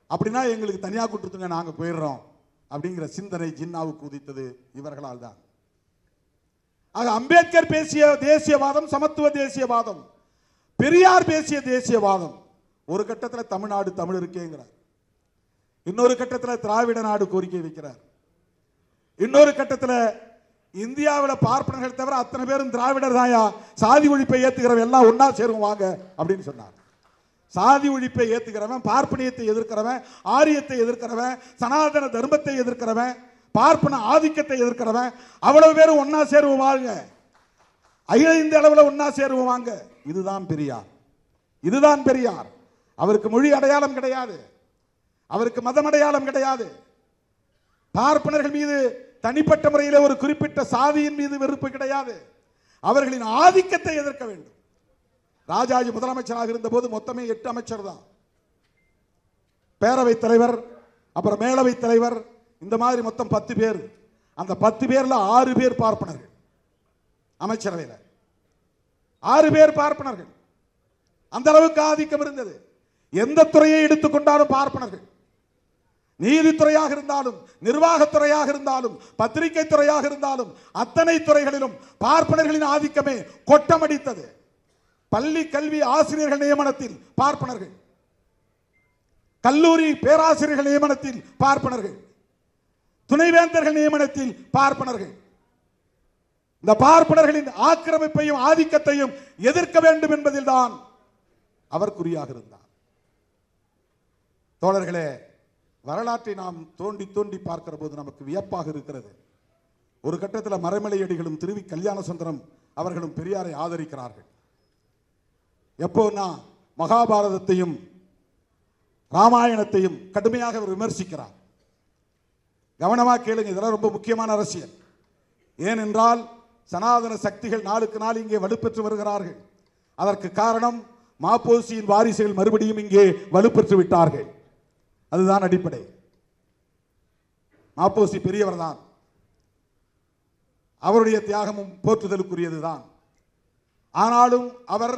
அப்படின்னா எங்களுக்கு தனியா கொடுத்துங்க, நாங்க போயிடுறோம் அப்படிங்கிற சிந்தனை ஜின்னாவுக்கு உதித்தது இவர்களால் தான். ஆக அம்பேத்கர் பேசிய தேசியவாதம் சமத்துவ தேசியவாதம், பெரியார் பேசிய தேசியவாதம். ஒரு கட்டத்தில் தமிழ்நாடு தமிழ் இருக்கேங்கிறார், இன்னொரு கட்டத்தில் திராவிட நாடு கோரிக்கை வைக்கிறார், இன்னொரு கட்டத்தில் இந்தியாவில் பார்ப்பனர்கள் தவிர அத்தனை பேரும் திராவிடர் தாயா, சாதி ஒழிப்பை ஏத்துக்கிறவன் எல்லாம் ஒன்னா சேருவாங்க அப்படின்னு சொன்னார். சாதி ஒழிப்பை ஏத்துக்கிறவன், பார்ப்பனியத்தை எதிர்க்கிறவன், ஆரியத்தை எதிர்க்கிறவன், சனாதன தர்மத்தை எதிர்க்கிறவன், பார்ப்பன ஆதிக்கத்தை எதிர்க்கிறவன் அவ்வளவு பேரும் ஒன்னா சேருவாங்க, அகில இந்திய அளவில் ஒன்னா சேருவாங்க. இதுதான் பெரியார், இதுதான் பெரியார். அவருக்கு மொழி அடையாளம் கிடையாது, அவருக்கு மதம் அடையாளம் கிடையாது. பார்ப்பனர்கள் மீது தனிப்பட்ட முறையில் ஒரு குறிப்பிட்ட சாதியின் மீது வெறுப்பு கிடையாது. அவர்களின் ஆதிக்கத்தை எதிர்க்க வேண்டும். ராஜாஜி முதலமைச்சராக இருந்த போது மொத்தமே 8 அமைச்சர் தான். பேரவைத் தலைவர், அப்புறம் மேலவைத் தலைவர், இந்த மாதிரி மொத்தம் 10 பேர். அந்த 10 பேர்ல 6 பேர் பார்ப்பனர்கள். அமைச்சரவையில் 6 பேர் பார்ப்பனர்கள். அந்த அளவுக்கு ஆதிக்கம் இருந்தது. எந்த துறையை எடுத்துக்கொண்டாலும் பார்ப்பனர்கள். நீதித்துறையாக இருந்தாலும், நிர்வாகத்துறையாக இருந்தாலும், பத்திரிகை துறையாக இருந்தாலும், அத்தனை துறைகளிலும் பார்ப்பனர்களின் ஆதிக்கமே கொட்டமடித்தது. பள்ளி கல்வி ஆசிரியர்கள் நியமனத்தில் பார்ப்பனர்கள், கல்லூரி பேராசிரியர்கள் நியமனத்தில் பார்ப்பனர்கள், துணைவேந்தர்கள் நியமனத்தில் பார்ப்பனர்கள். இந்த பார்ப்பனர்களின் ஆக்கிரமிப்பையும் ஆதிக்கத்தையும் எதிர்க்க வேண்டும் என்பதில் தான் அவர் குறியாக இருந்தார். தோழர்களே, வரலாற்றை நாம் தோண்டி தோண்டி பார்க்கிற போது நமக்கு வியப்பாக இருக்கிறது. ஒரு கட்டத்தில் மறைமலையடிகளும் திருவி கல்யாண சுந்தரம் அவர்களும் பெரியாரை ஆதரிக்கிறார்கள். எப்போன்னா மகாபாரதத்தையும் ராமாயணத்தையும் கடுமையாக அவர் விமர்சிக்கிறார். கவனமாக கேளுங்க, இதெல்லாம் ரொம்ப முக்கியமான அரசியல். ஏனென்றால் சனாதன சக்திகள் நாளுக்கு நாள் இங்கே வலுப்பெற்று வருகிறார்கள். அதற்கு காரணம் மாப்போசியின் வாரிசுகள் மறுபடியும் இங்கே வலுப்பெற்று விட்டார்கள். அதுதான் அடிப்படை. மாப்போசி பெரியவர் தான், அவருடைய தியாகமும் போற்றுதலுக்குரியதுதான். ஆனாலும் அவர்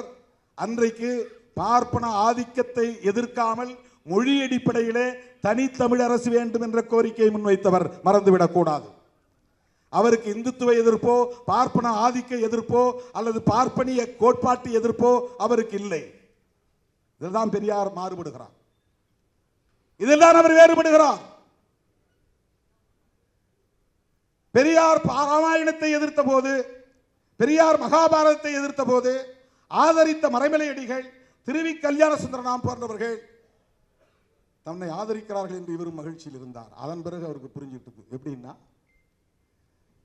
அன்றைக்கு பார்ப்பன ஆதிக்கத்தை எதிர்க்காமல் மொழி அடிப்படையிலே தனித்தமிழ் அரசு வேண்டும் என்ற கோரிக்கையை முன்வைத்தவர், மறந்துவிடக் கூடாது. அவருக்கு இந்துத்துவ எதிர்ப்போ, பார்ப்பன ஆதிக்க எதிர்ப்போ, அல்லது பார்ப்பனிய கோட்பாட்டு எதிர்ப்போ அவருக்கு இல்லை. இதுதான் பெரியார் மாறுபடுகிறார், இதெல்லாம் அவர் வேறுபடுகிறார். பெரியார் ராமாயணத்தை எதிர்த்த போது, பெரியார் மகாபாரதத்தை எதிர்த்த போது ஆதரித்த மறைமலையடிகள், திருவி கல்யாண சுந்தரம் போன்றவர்கள் தன்னை ஆதரிக்கிறார்கள் என்று இவரும் மகிழ்ச்சியில் இருந்தார். அதன் பிறகு அவருக்கு புரிஞ்சுட்டு எப்படின்னா,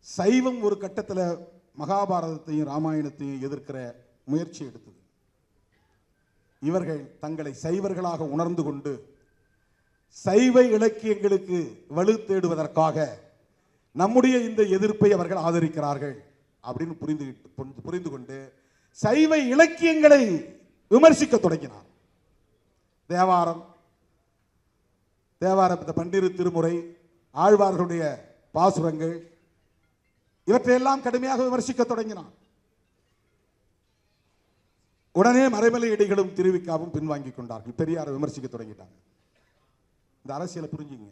சைவம் ஒரு கட்டத்தில் மகாபாரதத்தையும் ராமாயணத்தையும் எதிர்க்கிற முயற்சி எடுத்தது. இவர்கள் தங்களை சைவர்களாக உணர்ந்து கொண்டு சைவ இலக்கியங்களுக்கு வலு தேடுவதற்காக நம்முடைய இந்த எதிர்ப்பை அவர்கள் ஆதரிக்கிறார்கள் அப்படின்னு புரிந்து கொண்டு சைவ இலக்கியங்களை விமர்சிக்க தொடங்கினார். தேவாரம், பன்னிரு திருமுறை, ஆழ்வார்களுடைய பாசுரங்கள் இவற்றையெல்லாம் கடுமையாக விமர்சிக்க தொடங்கினார். உடனே மறைமலையடிகளும் திருவிக்காவும் பின்வாங்கிக் கொண்டார்கள். பெரியாரை விமர்சிக்க தொடங்கிட்டாங்க. இந்த அரசியலை புரிஞ்சுங்க.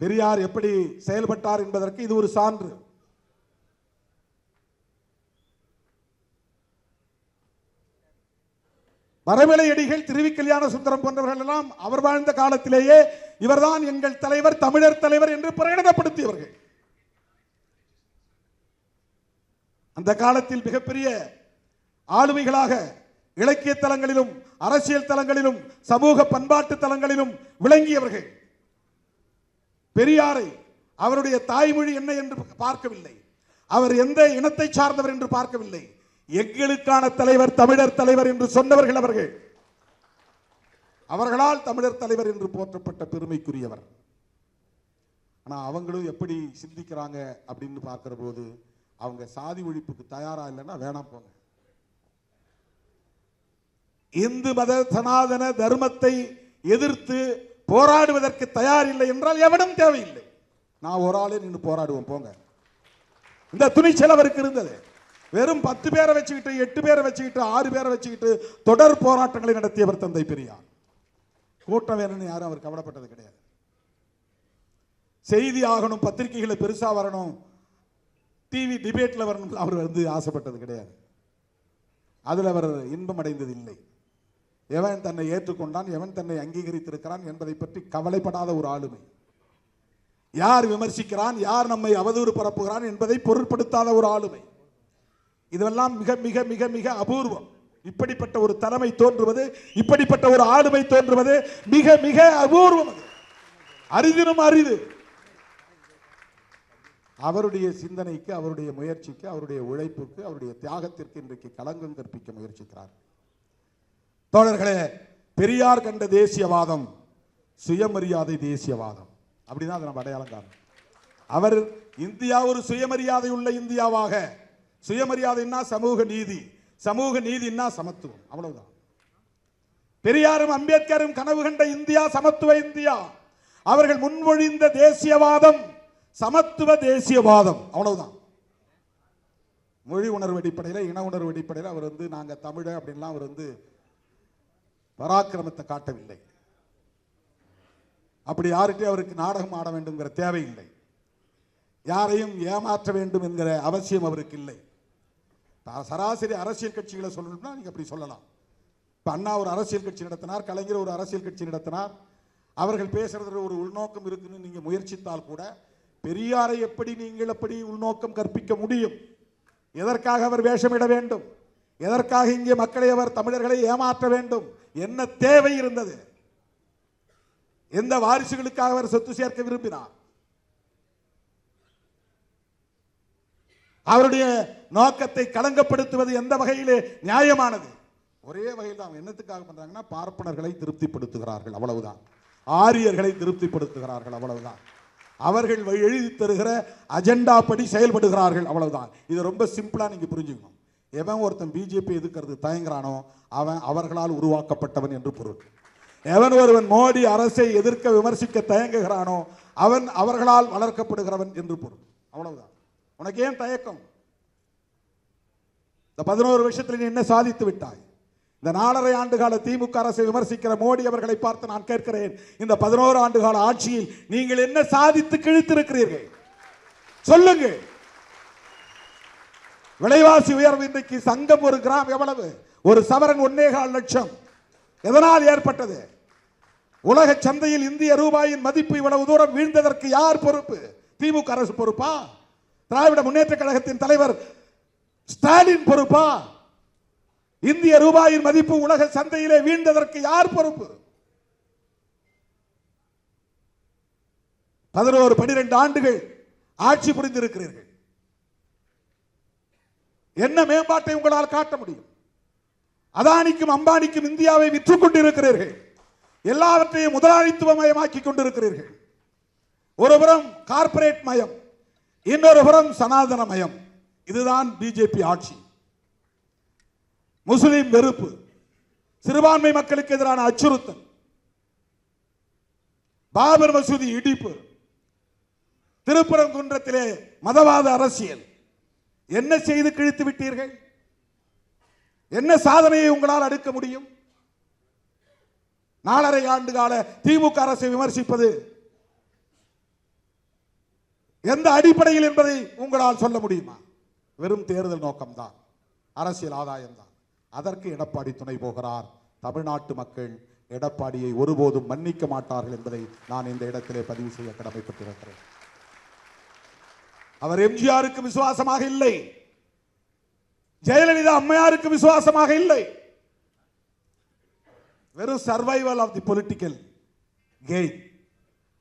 பெரியார் எப்படி செயல்பட்டார் என்பதற்கு இது ஒரு சான்று. மறைமலையடிகள், திருவிக்கல்யாண சுந்தரம் போன்றவர்கள் எல்லாம் அவர் வாழ்ந்த காலத்திலேயே இவர்தான் எங்கள் தலைவர், தமிழர் தலைவர் என்று பிரகடனப்படுத்தியவர்கள். அந்த காலத்தில் மிகப்பெரிய ஆளுமைகளாக இலக்கிய தலங்களிலும் அரசியல் தலங்களிலும் சமூக பண்பாட்டு தலங்களிலும் விளங்கியவர்கள். பெரியாரை அவருடைய தாய்மொழி என்ன என்று பார்க்கவில்லை, அவர் எந்த இனத்தை சார்ந்தவர் என்று பார்க்கவில்லை. எங்களுக்கான தலைவர் தமிழர் தலைவர் என்று சொன்னவர்கள் அவர்கள். அவர்களால் தமிழர் தலைவர் என்று போற்றப்பட்ட பெருமைக்குரியவர். ஆனா அவங்களும் எப்படி சிந்திக்கிறாங்க அப்படின்னு பார்க்கிற போது அவங்க சாதி ஒழிப்புக்கு தயாரா இல்லைன்னா வேணாம் போங்க. இந்து மத சனாதன தர்மத்தை எதிர்த்து போராடுவதற்கு தயார் இல்லை என்றால் எவனும் தேவையில்லை. நான் ஒரு ஆளே நின்று போராடுவோம் போங்க. இந்த துணிச்சல் அவருக்கு இருந்தது. வெறும் 10 பேரை வச்சுக்கிட்டு, 8 பேரை வச்சுக்கிட்டு, 6 பேரை வச்சுக்கிட்டு தொடர் போராட்டங்களை நடத்தியவர் தந்தை பெரியார். கூட்டம் வேணும்னு யாரும் அவர் கவலைப்பட்டது கிடையாது. செய்தி ஆகணும், பத்திரிகைகளை பெருசா வரணும், டிவி டிபேட்ல வரணும் அவர் ஆசைப்பட்டது கிடையாது. அதில் அவர் இன்பம் அடைந்தது இல்லை. எவன் தன்னை ஏற்றுக்கொண்டான், எவன் தன்னை அங்கீகரித்திருக்கிறான் என்பதை பற்றி கவலைப்படாத ஒரு ஆளுமை. யார் விமர்சிக்கிறான், யார் நம்மை அவதூறு பரப்புகிறான் என்பதை பொருட்படுத்தாத ஒரு ஆளுமை. இதெல்லாம் மிக மிக மிக மிக அபூர்வம். இப்படிப்பட்ட ஒரு தலைமை தோன்றுவது, இப்படிப்பட்ட ஒரு ஆளுமை தோன்றுவது மிக மிக அபூர்வம். அரிதினும் அரிது. அவருடைய சிந்தனைக்கு, அவருடைய முயற்சிக்கு, அவருடைய உழைப்புக்கு, அவருடைய தியாகத்திற்கு இன்றைக்கு களங்கம் கற்பிக்க முயற்சிக்கிறார். தோழர்களே, பெரியார் கண்ட தேசியவாதம் சுயமரியாதை தேசியவாதம். அப்படிதான் அதை நம்ம அடையாளம் காரணம். அவர் இந்தியா ஒரு சுயமரியாதை உள்ள இந்தியாவாக, சுயமரியாதைன்னா சமூக நீதி, சமூக நீதினா சமத்துவம், அவ்வளவுதான். பெரியாரும் அம்பேத்கரும் கனவு கண்ட இந்தியா சமத்துவ இந்தியா. அவர்கள் முன்மொழிந்த தேசியவாதம் சமத்துவ தேசியவாதம், அவ்வளவுதான். மொழி உணர்வு அடிப்படையில், இன உணர்வு அடிப்படையில் அவர் நாங்க தமிழ அப்படின்லாம் அவர் பராக்கிரமத்தை காட்டவில்லை. அப்படி யாருக்கே அவருக்கு நாடகம் ஆட வேண்டும்ங்கிற தேவையில்லை. யாரையும் ஏமாற்ற வேண்டும் என்கிற அவசியம் அவருக்கு இல்லை. சராசரி அரசியல் கட்சிகளை சொல்லணும்னா நீங்க அப்படி சொல்லலாம். இப்ப அண்ணா ஒரு அரசியல் கட்சி நடத்தினார், கலைஞர் ஒரு அரசியல் கட்சி நடத்தினார். அவர்கள் பேசுறதுல ஒரு உள்நோக்கம் இருக்குன்னு நீங்க முயற்சித்தால் கூட பெரியாரை எப்படி நீங்கள் அப்படி உள்நோக்கம் கற்பிக்க முடியும்? எதற்காக அவர் வேஷமிட வேண்டும்? எதற்காக இங்கே மக்களை அவர் தமிழர்களை ஏமாற்ற வேண்டும்? என்ன தேவை இருந்தது? எந்த வாரிசுகளுக்காக அவர் சொத்து சேர்க்க விரும்பினார்? அவருடைய நோக்கத்தை களங்கப்படுத்துவது எந்த வகையிலே நியாயமானது? ஒரே வகையில் தான். என்னத்துக்காக பண்றாங்கன்னா பார்ப்பனர்களை திருப்திப்படுத்துகிறார்கள், அவ்வளவுதான். ஆரியர்களை திருப்திப்படுத்துகிறார்கள், அவ்வளவுதான். அவர்கள் எழுதி தருகிற அஜெண்டா படி செயல்படுகிறார்கள், அவ்வளவுதான். இது ரொம்ப சிம்பிளா நீங்க புரிஞ்சுக்கணும். எவன் ஒருத்தன் பிஜேபி எதிர்க்கிறது தயங்குறானோ அவன் அவர்களால் உருவாக்கப்பட்டவன் என்று பொருள். எவன் ஒருவன் மோடி அரசை எதிர்க்க விமர்சிக்க தயங்குகிறானோ அவன் அவர்களால் வளர்க்கப்படுகிறவன் என்று பொருள், அவ்வளவுதான். உனக்கு ஏன் தயக்கம்? இந்த 11 வருஷத்தில் நீ என்ன சாதித்து விட்டாய்? இந்த 4.5 ஆண்டு கால திமுக அரசை விமர்சிக்கிற மோடி அவர்களை பார்த்து நான் கேட்கிறேன், இந்த 11 ஆண்டு கால ஆட்சியில் நீங்கள் என்ன சாதித்து கிழித்திருக்கிறீர்கள்? சொல்லுங்க. விலைவாசி உயர்வு இன்றைக்கு சங்கம் ஒரு கிராம் எவ்வளவு? ஒரு சவரன் 1.25 லட்சம். எதனால் ஏற்பட்டது? உலக சந்தையில் இந்திய ரூபாயின் மதிப்பு இவ்வளவு தூரம் வீழ்ந்ததற்கு யார் பொறுப்பு? திமுக அரசு பொறுப்பா? திராவிட முன்னேற்ற கழகத்தின் தலைவர் ஸ்டாலின் பொறுப்பா? இந்திய ரூபாயின் மதிப்பு உலக சந்தையிலே வீழ்ந்ததற்கு யார் பொறுப்பு? 11-12 ஆண்டுகள் ஆட்சி புரிந்திருக்கிறீர்கள். என்ன மேம்பாட்டை உங்களால் காட்ட முடியும்? அதானிக்கும் அம்பானிக்கும் இந்தியாவை விற்றுக் கொண்டிருக்கிறீர்கள். எல்லாவற்றையும் முதலாளித்துவ மயமாக்கி கொண்டிருக்கிறீர்கள். ஒருபுறம் கார்ப்பரேட் மயம், இன்னொரு புறம் சனாதன மயம். இதுதான் பிஜேபி ஆட்சி. முஸ்லிம் வெறுப்பு, சிறுபான்மை மக்களுக்கு எதிரான அச்சுறுத்தல், பாபர் மசூதி இடிப்பு, திருப்பரங்குன்றத்திலே மதவாத அரசியல். என்ன செய்து கிழித்து விட்டீர்கள்? என்ன சாதனையை உங்களால் அடுக்க முடியும்? 4.5 ஆண்டு கால திமுக அரசை விமர்சிப்பது எந்த அடிப்படையில் என்பதை உங்களால் சொல்ல முடியுமா? வெறும் தேர்தல் நோக்கம்தான், அரசியல் ஆதாயம்தான். அதற்கு எடப்பாடி துணை போகிறார். தமிழ்நாட்டு மக்கள் எடப்பாடியை ஒருபோதும் மன்னிக்க மாட்டார்கள் என்பதை நான் இந்த இடத்திலே பதிவு செய்ய கடமைப்பட்டிருக்கிறேன். அவர் எம்ஜிஆருக்கு விசுவாசமாக இல்லை, ஜெயலலிதா அம்மையாருக்கு விசுவாசமாக இல்லை. வெறும் survival of the political gain,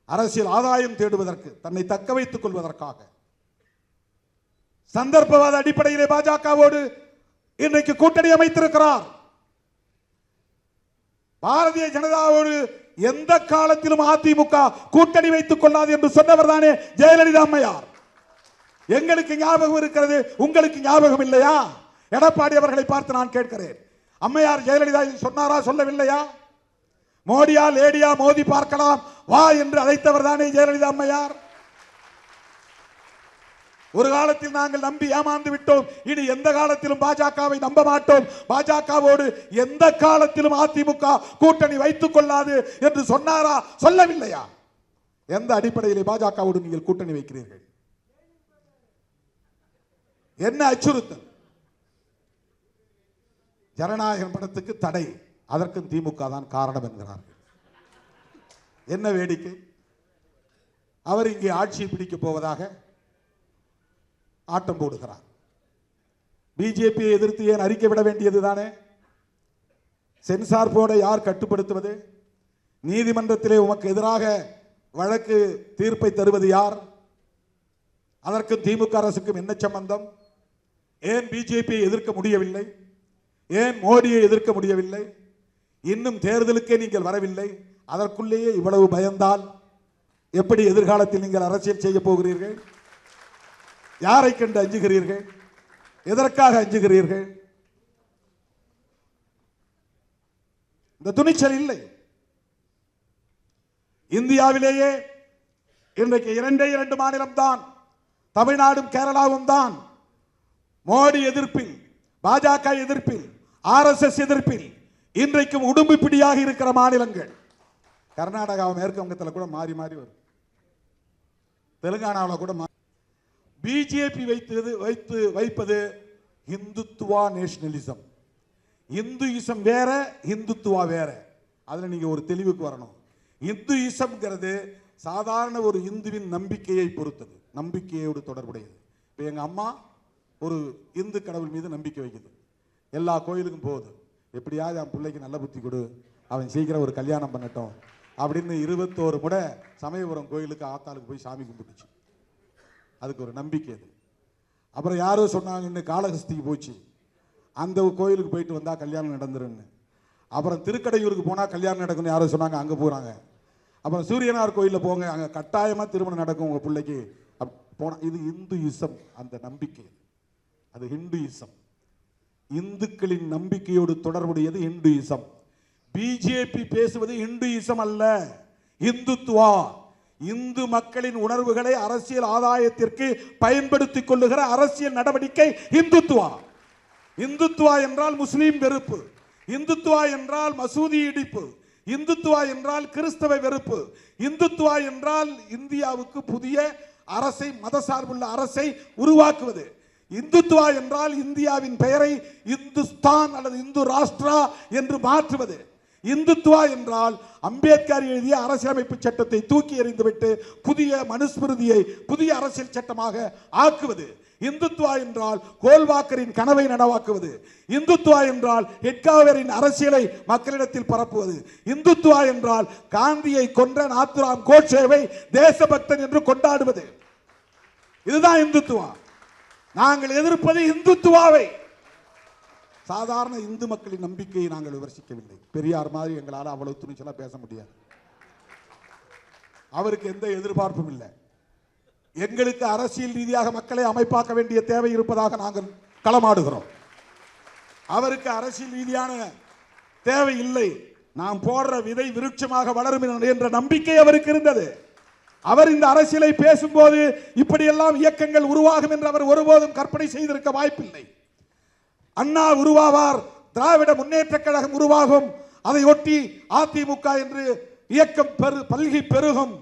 அரசியல் ஆதாயம் தேடுவதற்கு, தன்னை தக்க வைத்துக் கொள்வதற்காக சந்தர்ப்பவாத அடிப்படையிலே பாஜகவோடு இன்றைக்கு கூட்டணி அமைத்திருக்கிறார். பாரதிய ஜனதாவோடு எந்த காலத்திலும் அதிமுக கூட்டணி வைத்துக் கொள்ளாது என்று சொன்னவர் தானே ஜெயலலிதா அம்மையார். எங்களுக்கு ஞாபகம் இருக்கிறது, உங்களுக்கு ஞாபகம் இல்லையா? எடப்பாடி அவர்களை பார்த்து நான் கேட்கிறேன், அம்மையார் ஜெயலலிதா சொன்னாரா, சொல்லவில்லையா? மோடியா லேடியா மோதி பார்க்கலாம் வா என்று அழைத்தவர் தானே ஜெயலலிதா அம்மையார். ஒரு காலத்தில் நாங்கள் நம்பி ஏமாந்து விட்டோம், இனி எந்த காலத்திலும் பாஜகவை நம்ப மாட்டோம், பாஜகவோடு எந்த காலத்திலும் அதிமுக கூட்டணி வைத்துக் கொள்ளாது என்று சொன்னாரா, சொல்லவில்லையா? எந்த அடிப்படையிலே பாஜகவோடு நீங்கள் கூட்டணி வைக்கிறீர்கள்? என்ன அச்சுறுத்தல்? ஜனநாயகம் படத்துக்கு தடை, அதற்கும் திமுக தான் காரணம் என்கிறார்கள். என்ன வேடிக்கை! அவர் இங்கே ஆட்சியை பிடிக்க போவதாக ஆட்டம் போடுகிறார். பிஜேபியை எதிர்த்து ஏன் அறிக்கை விட வேண்டியது தானே? சென்சார் போர்டை யார் கட்டுப்படுத்துவது? நீதிமன்றத்திலே உமக்கு எதிராக வழக்கு தீர்ப்பை தருவது யார்? அதற்கும் திமுக அரசுக்கும் என்ன சம்பந்தம்? ஏன் பிஜேபியை எதிர்க்க முடியவில்லை? ஏன் மோடியை எதிர்க்க முடியவில்லை? இன்னும் தேர்தலுக்கே நீங்கள் வரவில்லை, அதற்குள்ளேயே இவ்வளவு பயந்தால் எப்படி எதிர்காலத்தில் நீங்கள் அரசியல் செய்ய போகிறீர்கள்? யாரை கண்டு அஞ்சுகிறீர்கள்? எதற்காக அஞ்சுகிறீர்கள்? இந்த துணிச்சல் இல்லை. இந்தியாவிலேயே இன்றைக்கு 2 மாநிலம் தான், தமிழ்நாடும் கேரளாவும் தான் மோடி எதிர்ப்பில், பாஜக எதிர்ப்பில், RSS எதிர்ப்பில் இன்றைக்கும் உடும்பு பிடியாக இருக்கிற மாநிலங்கள். கர்நாடகா மேற்கு வங்கத்தில் கூட மாறி மாறி வரும், தெலுங்கானாவில் கூட பிஜேபி வைப்பது இந்துத்துவா நேஷனலிசம். இந்துயிசம் வேற, இந்துத்துவா வேற. அதுல நீங்க ஒரு தெளிவுக்கு வரணும். இந்துயிசம்ங்கிறது சாதாரண ஒரு இந்துவின் நம்பிக்கையை பொறுத்தது, நம்பிக்கையோடு தொடர்புடையது. இப்போ எங்க அம்மா ஒரு இந்து கடவுள் மீது நம்பிக்கை வைக்குது, எல்லா கோயிலுக்கும் போகுது, எப்படியாவது என் பிள்ளைக்கு நல்ல புத்தி கொடு, அவன் சீக்கிரம் ஒரு கல்யாணம் பண்ணட்டும் அப்படின்னு 21 முறை சமயபுரம் கோயிலுக்கு ஆத்தாளுக்கு போய் சாமி கும்பிட்டுச்சு. அதுக்கு ஒரு நம்பிக்கை அது. அப்புறம் யாரோ சொன்னாங்க இன்னும் காளஹஸ்திக்கு போச்சு, அந்த கோயிலுக்கு போயிட்டு வந்தால் கல்யாணம் நடந்துருன்னு. அப்புறம் திருக்கடையூருக்கு போனால் கல்யாணம் நடக்கும்னு யாரோ சொன்னாங்க, அங்கே போகிறாங்க. அப்புறம் சூரியனார் கோயிலில் போங்க, அங்கே கட்டாயமாக திருமணம் நடக்கும் உங்கள் பிள்ளைக்கு போனால். இது இந்துயிசம், அந்த நம்பிக்கை. அது ஹிந்துயிசம், இந்துக்களின் நம்பிக்கையோடு தொடர்புடையது இந்துயிசம். பிஜேபி பேசுவது இந்துயிசம் அல்ல, இந்துத்துவா. இந்து மக்களின் உணர்வுகளை அரசியல் ஆதாயத்திற்கு பயன்படுத்திக் கொள்ளுகிற அரசியல் நடவடிக்கை இந்துத்துவா. இந்துத்துவா என்றால் முஸ்லீம் வெறுப்பு, இந்துத்துவா என்றால் மசூதி இடிப்பு, இந்துத்துவா என்றால் கிறிஸ்தவ வெறுப்பு, இந்துத்துவா என்றால் இந்தியாவுக்கு புதிய அரசை, மதசார்புள்ள அரசை உருவாக்குவது. இந்துத்துவா என்றால் இந்தியாவின் பெயரை இந்துஸ்தான் அல்லது இந்து ராஷ்டிரா என்று மாற்றுவது. இந்துத்துவா என்றால் அம்பேத்கர் எழுதிய அரசியலமைப்பு சட்டத்தை தூக்கி எறிந்துவிட்டு புதிய மனுஸ்மிருதியை புதிய அரசியல் சட்டமாக ஆக்குவது. இந்துத்துவா என்றால் கோல்வாக்கரின் கனவை நனவாக்குவது. இந்துத்துவா என்றால் ஹெட்காவரின் அரசியலை மக்களிடத்தில் பரப்புவது. இந்துத்துவா என்றால் காந்தியை கொன்ற நாத்துராம் கோட்சேவை தேசபக்தன் என்று கொண்டாடுவது. இதுதான் இந்துத்துவா. நாங்கள் எதிர்ப்பது இந்துத்துவாவை, சாதாரண இந்து மக்களின் நம்பிக்கையை நாங்கள் விமர்சிக்கவில்லை. பெரியார் மாதிரி எங்களால் அவ்வளவு துணிச்சலா பேச முடியாது. அவருக்கு எந்த எதிர்பார்ப்பும் இல்லை. எங்களுக்கு அரசியல் ரீதியாக மக்களை அமைப்பாக்க வேண்டிய தேவை இருப்பதாக நாங்கள் களமாடுகிறோம். அவருக்கு அரசியல் ரீதியான தேவை இல்லை. நாம் போடுற விதை விருட்சமாக வளரும் என்ற நம்பிக்கை அவருக்கு இருந்தது. அவர் இந்த அரசியலை பேசும்போது இப்படியெல்லாம் இயக்கங்கள் உருவாகும் என்று அவர் ஒருபோதும் கற்பனை செய்திருக்க வாய்ப்பில்லை. அண்ணா உருவாவார், திராவிட முன்னேற்ற கழகம் உருவாகும், அதை ஒட்டி அதிமுக என்று இயக்கம் பல்கி பெருகும்,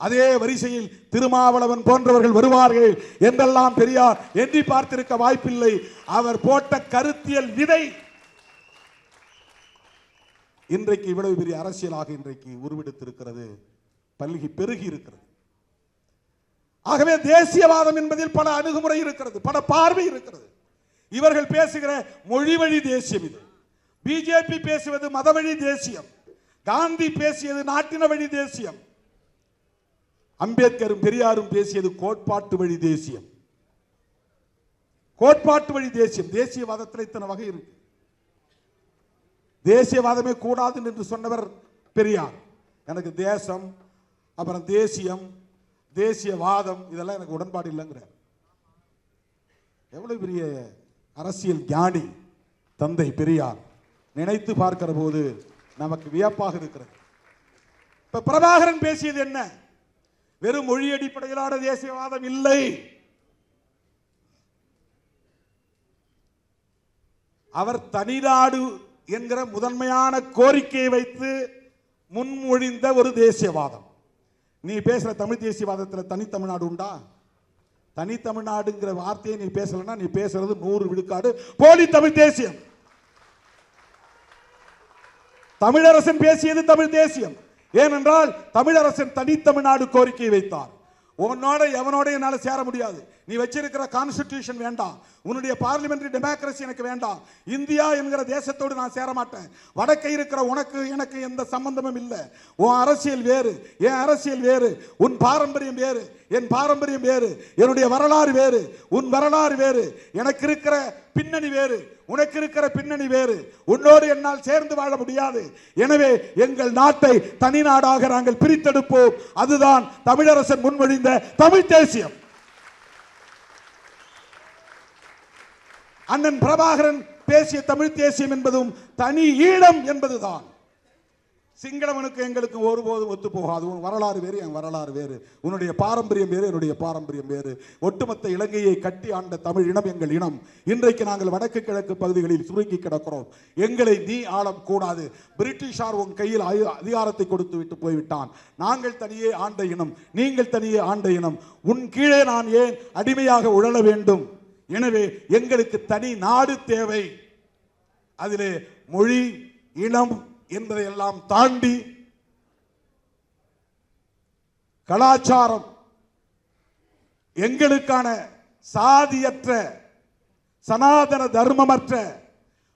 அதே வரிசையில் திருமாவளவன் போன்றவர்கள் வருவார்கள் என்றெல்லாம் பெரியார் எண்ணி பார்த்திருக்க வாய்ப்பில்லை. அவர் போட்ட கருத்தியல் விதை இன்றைக்கு இவ்வளவு பெரிய அரசியலாக இன்றைக்கு உருவெடுத்திருக்கிறது, பல்கி பெருகி இருக்கிறது. ஆகவே தேசியவாதம் என்பதில் பல அணுகுமுறை இருக்கிறது, பல பார்வை இருக்கிறது. இவர்கள் பேசுகிற மொழி வழி தேசியம் இது. பிஜேபி பேசுவது மத வழி தேசியம், காந்தி பேசியது நாட்டின வழி தேசியம், அம்பேத்கரும் பெரியாரும் பேசியது கோட்பாட்டு வழி தேசியம். கோட்பாட்டு வழி தேசியம். தேசியவாதத்தில் இத்தனை வகை இருக்கு. தேசியவாதமே கூடாது என்று சொன்னவர் பெரியார். எனக்கு தேசம், அப்புறம் தேசியம், தேசியவாதம் இதெல்லாம் எனக்கு உடன்பாடு இல்லைங்கிறார். எவ்வளவு பெரிய அரசியல் ஞானி தந்தை பெரியார். நினைத்து பார்க்கிற போது நமக்கு வியப்பாக இருக்கிறது. இப்ப பிரபாகரன் பேசியது என்ன? வெறும் மொழி அடிப்படையிலான தேசியவாதம் இல்லை. அவர் தனிநாடு என்கிற முதன்மையான கோரிக்கையை வைத்து முன்மொழிந்த ஒரு தேசியவாதம். நீ பேசுற தமிழ் தேசியவாதத்தில் தனி தமிழ்நாடு உண்டா? தனி தமிழ்நாடுங்கிற வார்த்தையை நீ பேசலன்னா நீ பேசுறது 100 விழுக்காடு போலி தமிழ் தேசியம். தமிழரசன் பேசியது தமிழ் தேசியம். ஏனென்றால் தமிழரசன் தனி தமிழ்நாடு கோரிக்கை வைத்தார். உன்னோட எவனோட என்னால சேர முடியாது. நீ வச்சிருக்கிற கான்ஸ்டிடியூஷன் வேண்டாம், உன்னுடைய பார்லிமெண்டரி டெமோக்ரஸி எனக்கு வேண்டாம், இந்தியா என்கிற தேசத்தோடு நான் சேர மாட்டேன், வடக்கை இருக்கிற உனக்கு எனக்கு எந்த சம்பந்தமும் இல்லை, உன் அரசியல் வேறு என் அரசியல் வேறு, உன் பாரம்பரியம் வேறு என் பாரம்பரியம் வேறு, என்னுடைய வரலாறு வேறு உன் வரலாறு வேறு, எனக்கு இருக்கிற பின்னணி வேறு உனக்கு இருக்கிற பின்னணி வேறு, உன்னோடு என்னால் சேர்ந்து வாழ முடியாது. எனவே எங்கள் நாட்டை தனி நாடாக நாங்கள் பிரித்தெடுப்போம். அதுதான் தமிழரசன் முன்மொழிந்த தமிழ் தேசியம். அண்ணன் பிரபாகரன் பேசிய தமிழ் தேசியம் என்பதும் தனி ஈழம் என்பதுதான். சிங்களவனுக்கு எங்களுக்கு ஒருபோதும் ஒத்து போகாது. உன் வரலாறு வேறு என் வரலாறு வேறு, உன்னுடைய பாரம்பரியம் வேறு என்னுடைய பாரம்பரியம் வேறு. ஒட்டுமொத்த இலங்கையை கட்டி ஆண்ட தமிழ் இனம் எங்கள் இனம். இன்றைக்கு நாங்கள் வடக்கு கிழக்கு பகுதிகளில் சுருங்கி கிடக்கிறோம். எங்களை நீ ஆளம் கூடாது. பிரிட்டிஷார் உன் கையில் அதிகாரத்தை கொடுத்து விட்டு போய்விட்டான். நாங்கள் தனியே ஆண்ட இனம், நீங்கள் தனியே ஆண்ட இனம். உன் கீழே நான் ஏன் அடிமையாக உழல வேண்டும்? எனவே எங்களுக்கு தனி நாடு தேவை. அதிலே மொழி இனம் என்பதை எல்லாம் தாண்டி கலாச்சாரம், எங்களுக்கான சாதியற்ற சனாதன தர்மமற்ற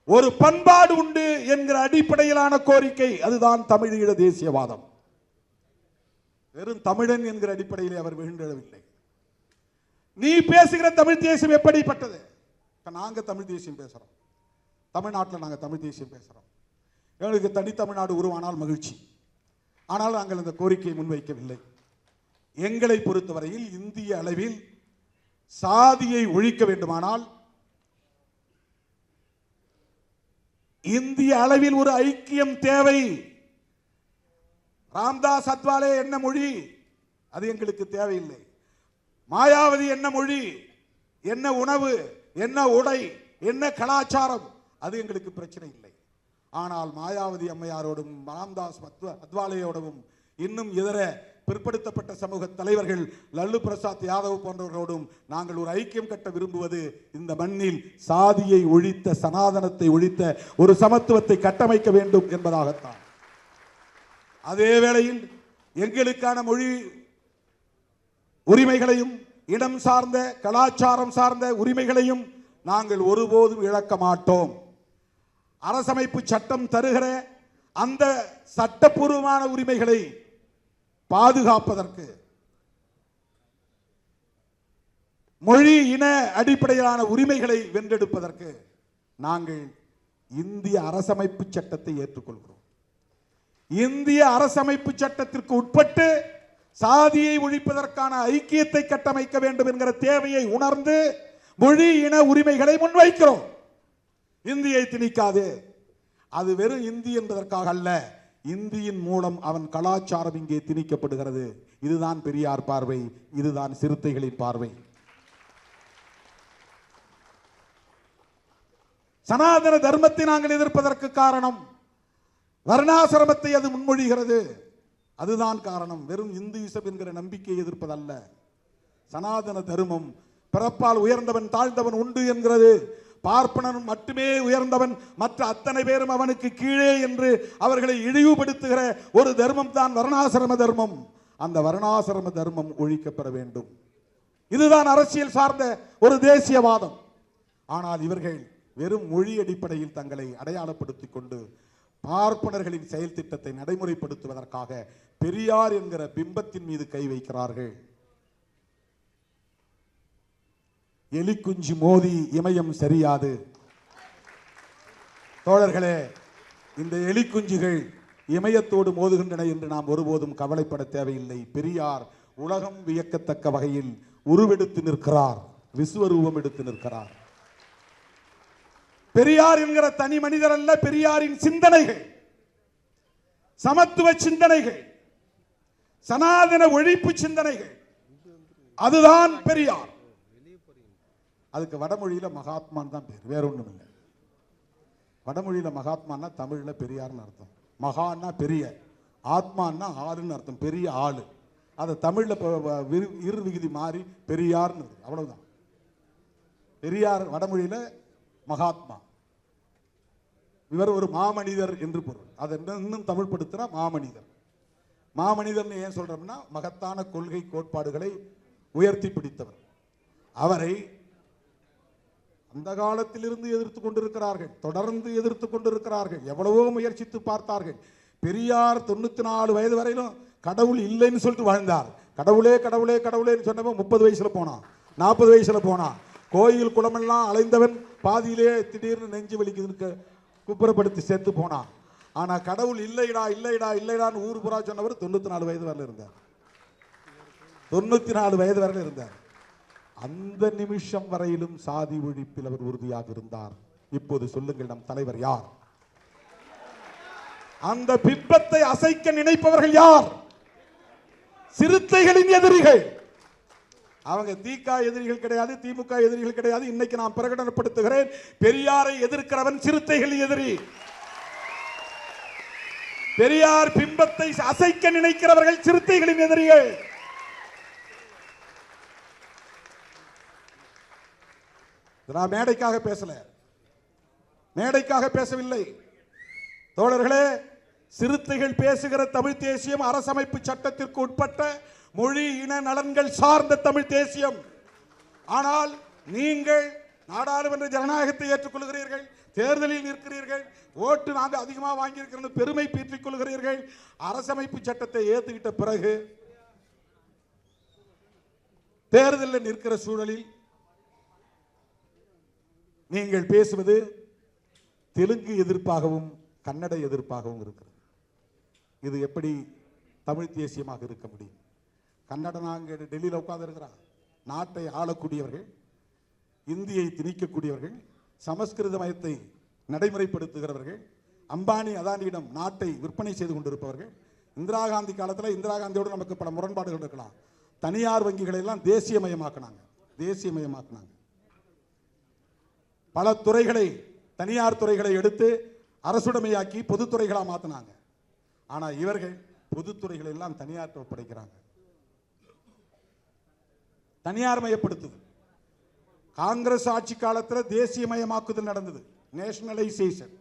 ஒரு பண்பாடு உண்டு என்கிற அடிப்படையிலான கோரிக்கை, அதுதான் தமிழீழ தேசியவாதம். வெறும் தமிழன் என்கிற அடிப்படையிலே அவர் விழுந்தெழவில்லை. நீ பேசுகிற தமிழ் தேசியம் எப்படிப்பட்டது? நாங்க தமிழ் தேசியம் பேசுறோம், தமிழ்நாட்டில் நாங்கள் தமிழ் தேசியம் பேசுறோம். எங்களுக்கு தனி தமிழ்நாடு உருவானால் மகிழ்ச்சி. ஆனால் நாங்கள் அந்த கோரிக்கையை முன்வைக்கவில்லை. எங்களை பொறுத்தவரையில் இந்திய அளவில் சாதியை ஒழிக்க வேண்டுமானால் இந்திய அளவில் ஒரு ஐக்கியம் தேவை. ராம்தாஸ் அத்வாலே என்ன மொழி, அது எங்களுக்கு தேவையில்லை. மாயாவதி என்ன மொழி, என்ன உணவு, என்ன உடை, என்ன கலாச்சாரம், அது எங்களுக்கு பிரச்சனை இல்லை. ஆனால் மாயாவதி அம்மையாரோடும் ராம்தாஸ் அத்வாலேயோடும் இன்னும் இதர பிற்படுத்தப்பட்ட சமூக தலைவர்கள் லல்லு பிரசாத் யாதவ் போன்றவர்களோடும் நாங்கள் ஒரு ஐக்கியம் கட்ட விரும்புவது இந்த மண்ணில் சாதியை ஒழித்த, சனாதனத்தை ஒழித்த ஒரு சமத்துவத்தை கட்டமைக்க வேண்டும் என்பதாகத்தான். அதே வேளையில் எங்களுக்கான மொழி உரிமைகளையும் இடம் சார்ந்த கலாச்சாரம் சார்ந்த உரிமைகளையும் நாங்கள் ஒருபோதும் இழக்க மாட்டோம். அரசமைப்பு சட்டம் தருகிற அந்த சட்டப்பூர்வமான உரிமைகளை பாதுகாப்பதற்கு, மொழி இன அடிப்படையிலான உரிமைகளை வென்றெடுப்பதற்கு நாங்கள் இந்திய அரசமைப்பு சட்டத்தை ஏற்றுக்கொள்கிறோம். இந்திய அரசமைப்பு சட்டத்திற்கு உட்பட்டு சாதியை ஒழிப்பதற்கான ஐக்கியத்தை கட்டமைக்க வேண்டும் என்கிற தேவையை உணர்ந்து மொழி இன உரிமைகளை முன்வைக்கிறோம். இந்தியை திணிக்காது. அது வெறும் இந்தி என்பதற்காக அல்ல, இந்தியின் மூலம் அவன் கலாச்சாரம் இங்கே திணிக்கப்படுகிறது. இதுதான் பெரியார் பார்வை, இதுதான் சிறுத்தைகளின் பார்வை. சனாதன தர்மத்தை நாங்கள் எதிர்ப்பதற்கு காரணம் வர்ணாசிரமத்தை அது முன்மொழிகிறது. அதுதான் காரணம். வெறும் இந்துயிசம் என்கிற நம்பிக்கையை எதிர்ப்பதல்ல. சனாதன தர்மம் பிறப்பால் உயர்ந்தவன் தாழ்ந்தவன் உண்டு என்கிறது. பார்ப்பனன் மட்டுமே உயர்ந்தவன், மற்ற அத்தனை பேரும் அவனுக்கு கீழே என்று அவர்களை இழிவுபடுத்துகிற ஒரு தர்மம் தான் வர்ணாசிரம தர்மம். அந்த வர்ணாசிரம தர்மம் ஒழிக்கப்பட வேண்டும். இதுதான் அரசியல் சார்ந்த ஒரு தேசியவாதம். ஆனால் இவர்கள் வெறும் மொழி அடிப்படையில் தங்களை அடையாளப்படுத்திக் கொண்டு பார்ப்பனர்களின் செயல் திட்டத்தை நடைமுறைப்படுத்துவதற்காக பெரியார் என்கிற பிம்பத்தின் மீது கை வைக்கிறார்கள். எலிக்குஞ்சி மோதி இமயம் சரியாது. தோழர்களே, இந்த எலிக்குஞ்சுகள் இமயத்தோடு மோதுகின்றன என்று நாம் ஒருபோதும் கவலைப்பட தேவையில்லை. பெரியார் உலகம் வியக்கத்தக்க வகையில் உருவெடுத்து நிற்கிறார், விஸ்வரூபம் எடுத்து நிற்கிறார். பெரியார் என்கிற தனி மனிதர் அல்ல, பெரியாரின் சிந்தனைகள், சமத்துவ சிந்தனைகள், சனாதன ஒழிப்பு சிந்தனைகள், அதுதான் பெரியார். அதுக்கு வடமொழியில மகாத்மான் தான் பேர், வேற ஒண்ணும் இல்லை. வடமொழியில மகாத்மான்னா தமிழ்ல பெரியார்னு அர்த்தம். மகான்னா பெரிய, ஆத்மான்னா ஆளுன்னு அர்த்தம், பெரிய ஆளு. அதை தமிழ்ல இரு விகுதி மாறி பெரியார்னு, அவ்வளவுதான். பெரியார் வடமொழியில மகாத்மா, இவர் ஒரு மாமனிதர் என்று பொருள். அதை இன்னும் தமிழ் படுத்தினா மாமனிதர். மாமனிதர் ஏன் சொல்றோம்னா மகத்தான கொள்கை கோட்பாடுகளை உயர்த்தி பிடித்தவர். அவரை அந்த காலத்திலிருந்து எதிர்த்து கொண்டிருக்கிறார்கள், தொடர்ந்து எதிர்த்து கொண்டிருக்கிறார்கள். எவ்வளவோ முயற்சித்து பார்த்தார்கள். பெரியார் 94 வயது வரையிலும் கடவுள் இல்லைன்னு சொல்லிட்டு வாழ்ந்தார். கடவுளே கடவுளே கடவுளேன்னு சொன்னவன் 30 வயசுல போனான், 40 வயசுல போனான். கோயில் குளமெல்லாம் அலைந்தவன் பாதியிலே திடீர்னு நெஞ்சு வலிக்குதுன்னு குப்புறப்படுத்தி சேர்த்து போனான். ஆனா கடவுள் இல்லைடா இல்லைடா இல்லைடான்னு ஊர் புறா சொன்னவர் 94 வயது வரல இருந்தார். 94 வயது வரல இருந்தார். அந்த நிமிஷம் வரையிலும் சாதி ஒழிப்பில் அவர் உறுதியாக இருந்தார். இப்போது சொல்லுங்கள், நம் தலைவர் யார்? அந்த பிம்பத்தை அசைக்க நினைப்பவர்கள் யார்? சிறுத்தைகளின் எதிரிகள். அவங்க திக எதிரிகள் கிடையாது, திமுக எதிரிகள் கிடையாது. இன்னைக்கு நான் பிரகடனப்படுத்துகிறேன், பெரியாரை எதிர்க்கிறவன் சிறுத்தைகள் எதிரி. பெரியார் பிம்பத்தை அசைக்க நினைக்கிறவர்கள் சிறுத்தைகளின் எதிரிகள். நான் மேடைக்காக பேசல, மேடைக்காக பேசவில்லை. தோழர்களே, சிறுத்தைகள் பேசுகிற தமிழ் தேசியம் அரசமைப்பு சட்டத்திற்கு உட்பட்ட மொழி இன நலன்கள் சார்ந்த தமிழ் தேசியம். ஆனால் நீங்கள் நாடாளுமன்ற ஜனநாயகத்தை ஏற்றுக்கொள்கிறீர்கள், தேர்தலில் நிற்கிறீர்கள், ஓட்டு நாங்கள் அதிகமாக வாங்கியிருக்கிறோம் பெருமை பீற்றிக் கொள்கிறீர்கள். அரசமைப்பு சட்டத்தை ஏற்றுக்கிட்ட பிறகு தேர்தலில் நிற்கிற சூழலில் நீங்கள் பேசுவது தெலுங்கு எதிர்ப்பாகவும் கன்னட எதிர்ப்பாகவும் இருக்கிறது. இது எப்படி தமிழ் தேசியமாக இருக்க முடியும்? கன்னடனா அங்கே டெல்லியில் உட்கார்ந்து இருக்கிறான். நாட்டை ஆளக்கூடியவர்கள், இந்தியை திணிக்கக்கூடியவர்கள், சமஸ்கிருத மயத்தை நடைமுறைப்படுத்துகிறவர்கள், அம்பானி அதானியிடம் நாட்டை விற்பனை செய்து கொண்டிருப்பவர்கள். இந்திரா காந்தி காலத்தில் இந்திரா காந்தியோடு நமக்கு பல முரண்பாடுகள் இருக்கலாம். தனியார் வங்கிகளை எல்லாம் தேசியமயமாக்கினாங்க, தேசியமயமாக்கினாங்க. பல துறைகளை, தனியார் துறைகளை எடுத்து அரசுடைமையாக்கி பொதுத்துறைகளா மாத்தினாங்க. ஆனா இவர்கள் பொதுத்துறைகளை எல்லாம் தனியார் ஒப்படைக்கிறாங்க, தனியார் மயப்படுத்துது. காங்கிரஸ் ஆட்சி காலத்தில் தேசியமயமாக்குதல் நடந்தது, நேஷனலைசேஷன்.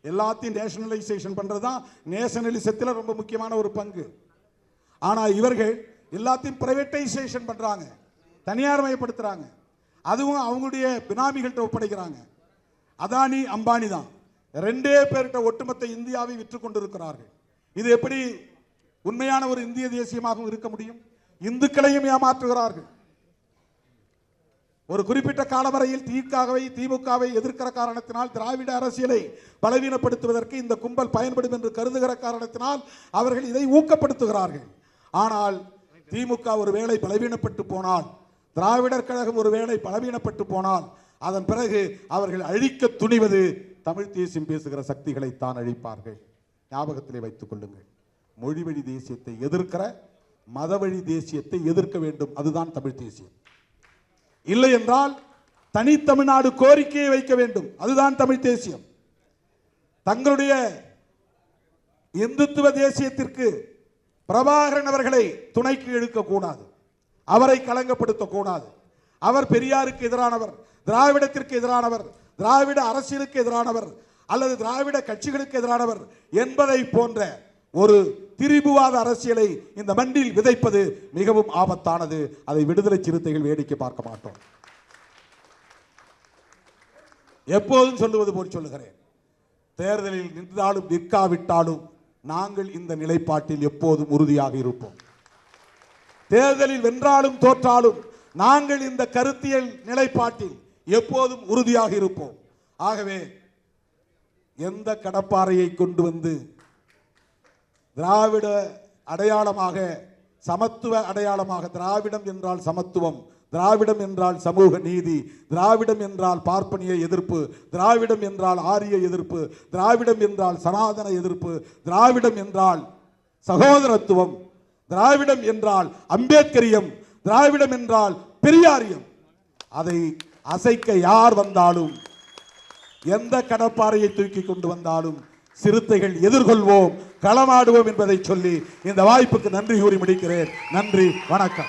எல்லாத்தையும் நேஷனலைசேஷன் பண்றதுதான் நேஷனலிசத்தில் ரொம்ப முக்கியமான ஒரு பங்கு. ஆனா இவர்கள் எல்லாத்தையும் பிரைவேட்டைசேஷன் பண்றாங்க, தனியார் மயப்படுத்துறாங்க. அதுவும் அவங்களுடைய பினாமிகள்கிட்ட ஒப்படைக்கிறாங்க. அதானி அம்பானி தான் ரெண்டே பேர்கிட்ட ஒட்டுமொத்த இந்தியாவை விற்று கொண்டிருக்கிறார்கள். இது எப்படி உண்மையான ஒரு இந்திய தேசியமாகவும் இருக்க முடியும்? இந்துக்களையும் ஏமாற்றுகிறார்கள். ஒரு குறிப்பிட்ட காலவரையில் திமுகவை எதிர்க்கிற காரணத்தினால் திராவிட அரசியலை பலவீனப்படுத்துவதற்கு இந்த கும்பல் பயன்படும் என்று கருதுகிற காரணத்தினால் அவர்கள் இதை ஊக்கப்படுத்துகிறார்கள். ஆனால் திமுக ஒரு வேளை பலவீனப்பட்டு போனால், திராவிடர் கழகம் ஒரு வேளை பலவீனப்பட்டு போனால், அதன் பிறகு அவர்கள் அழிக்க துணிவது தமிழ் தேசியம் பேசுகிற சக்திகளை தான் அழிப்பார்கள். ஞாபகத்திலே வைத்துக் கொள்ளுங்கள். மொழி வழி தேசியத்தை எதிர்க்கிற மதவழி தேசியத்தை எதிர்க்க வேண்டும். அதுதான் தமிழ் தேசியம். இல்லை என்றால் தனித்தமிழ்நாடு கோரிக்கையை வைக்க வேண்டும். அதுதான் தமிழ் தேசியம். தங்களுடைய இந்துத்துவ தேசியத்திற்கு பிரபாகரன் அவர்களை துணைக்கு இழுக்கக்கூடாது, அவரை களங்கப்படுத்தக்கூடாது. அவர் பெரியாருக்கு எதிரானவர், திராவிடத்திற்கு எதிரானவர், திராவிட அரசியலுக்கு எதிரானவர் அல்லது திராவிட கட்சிகளுக்கு எதிரானவர் என்பதை போன்ற ஒரு திரிபுவாத அரசியலை இந்த மண்ணில் விதைப்பது மிகவும் ஆபத்தானது. அதை விடுதலை சிறுத்தைகள் வேடிக்கை பார்க்க மாட்டோம். எப்போதும் சொல்லுவது போல் சொல்லுகிறேன், தேர்தலில் நின்றாலும் நிற்காவிட்டாலும் நாங்கள் இந்த நிலைப்பாட்டில் எப்போதும் உறுதியாக இருப்போம். தேர்தலில் வென்றாலும் தோற்றாலும் நாங்கள் இந்த கருத்தியல் நிலைப்பாட்டில் எப்போதும் உறுதியாக இருப்போம். ஆகவே எந்த கடப்பாறையை கொண்டு வந்து திராவிட அடையாளமாக, சமத்துவ அடையாளமாக, திராவிடம் என்றால் சமத்துவம், திராவிடம் என்றால் சமூக நீதி, திராவிடம் என்றால் பார்ப்பனிய எதிர்ப்பு, திராவிடம் என்றால் ஆரிய எதிர்ப்பு, திராவிடம் என்றால் சனாதன எதிர்ப்பு, திராவிடம் என்றால் சகோதரத்துவம், திராவிடம் என்றால் அம்பேத்கரியம், திராவிடம் என்றால் பெரியாரியம். அதை அசைக்க யார் வந்தாலும், எந்த கடப்பாறையை தூக்கி கொண்டு வந்தாலும் சிறுத்தைகள் எதிர்கொள்வோம், களமாடுவோம் என்பதை சொல்லி இந்த வாய்ப்புக்கு நன்றி கூறி முடிக்கிறேன். நன்றி, வணக்கம்.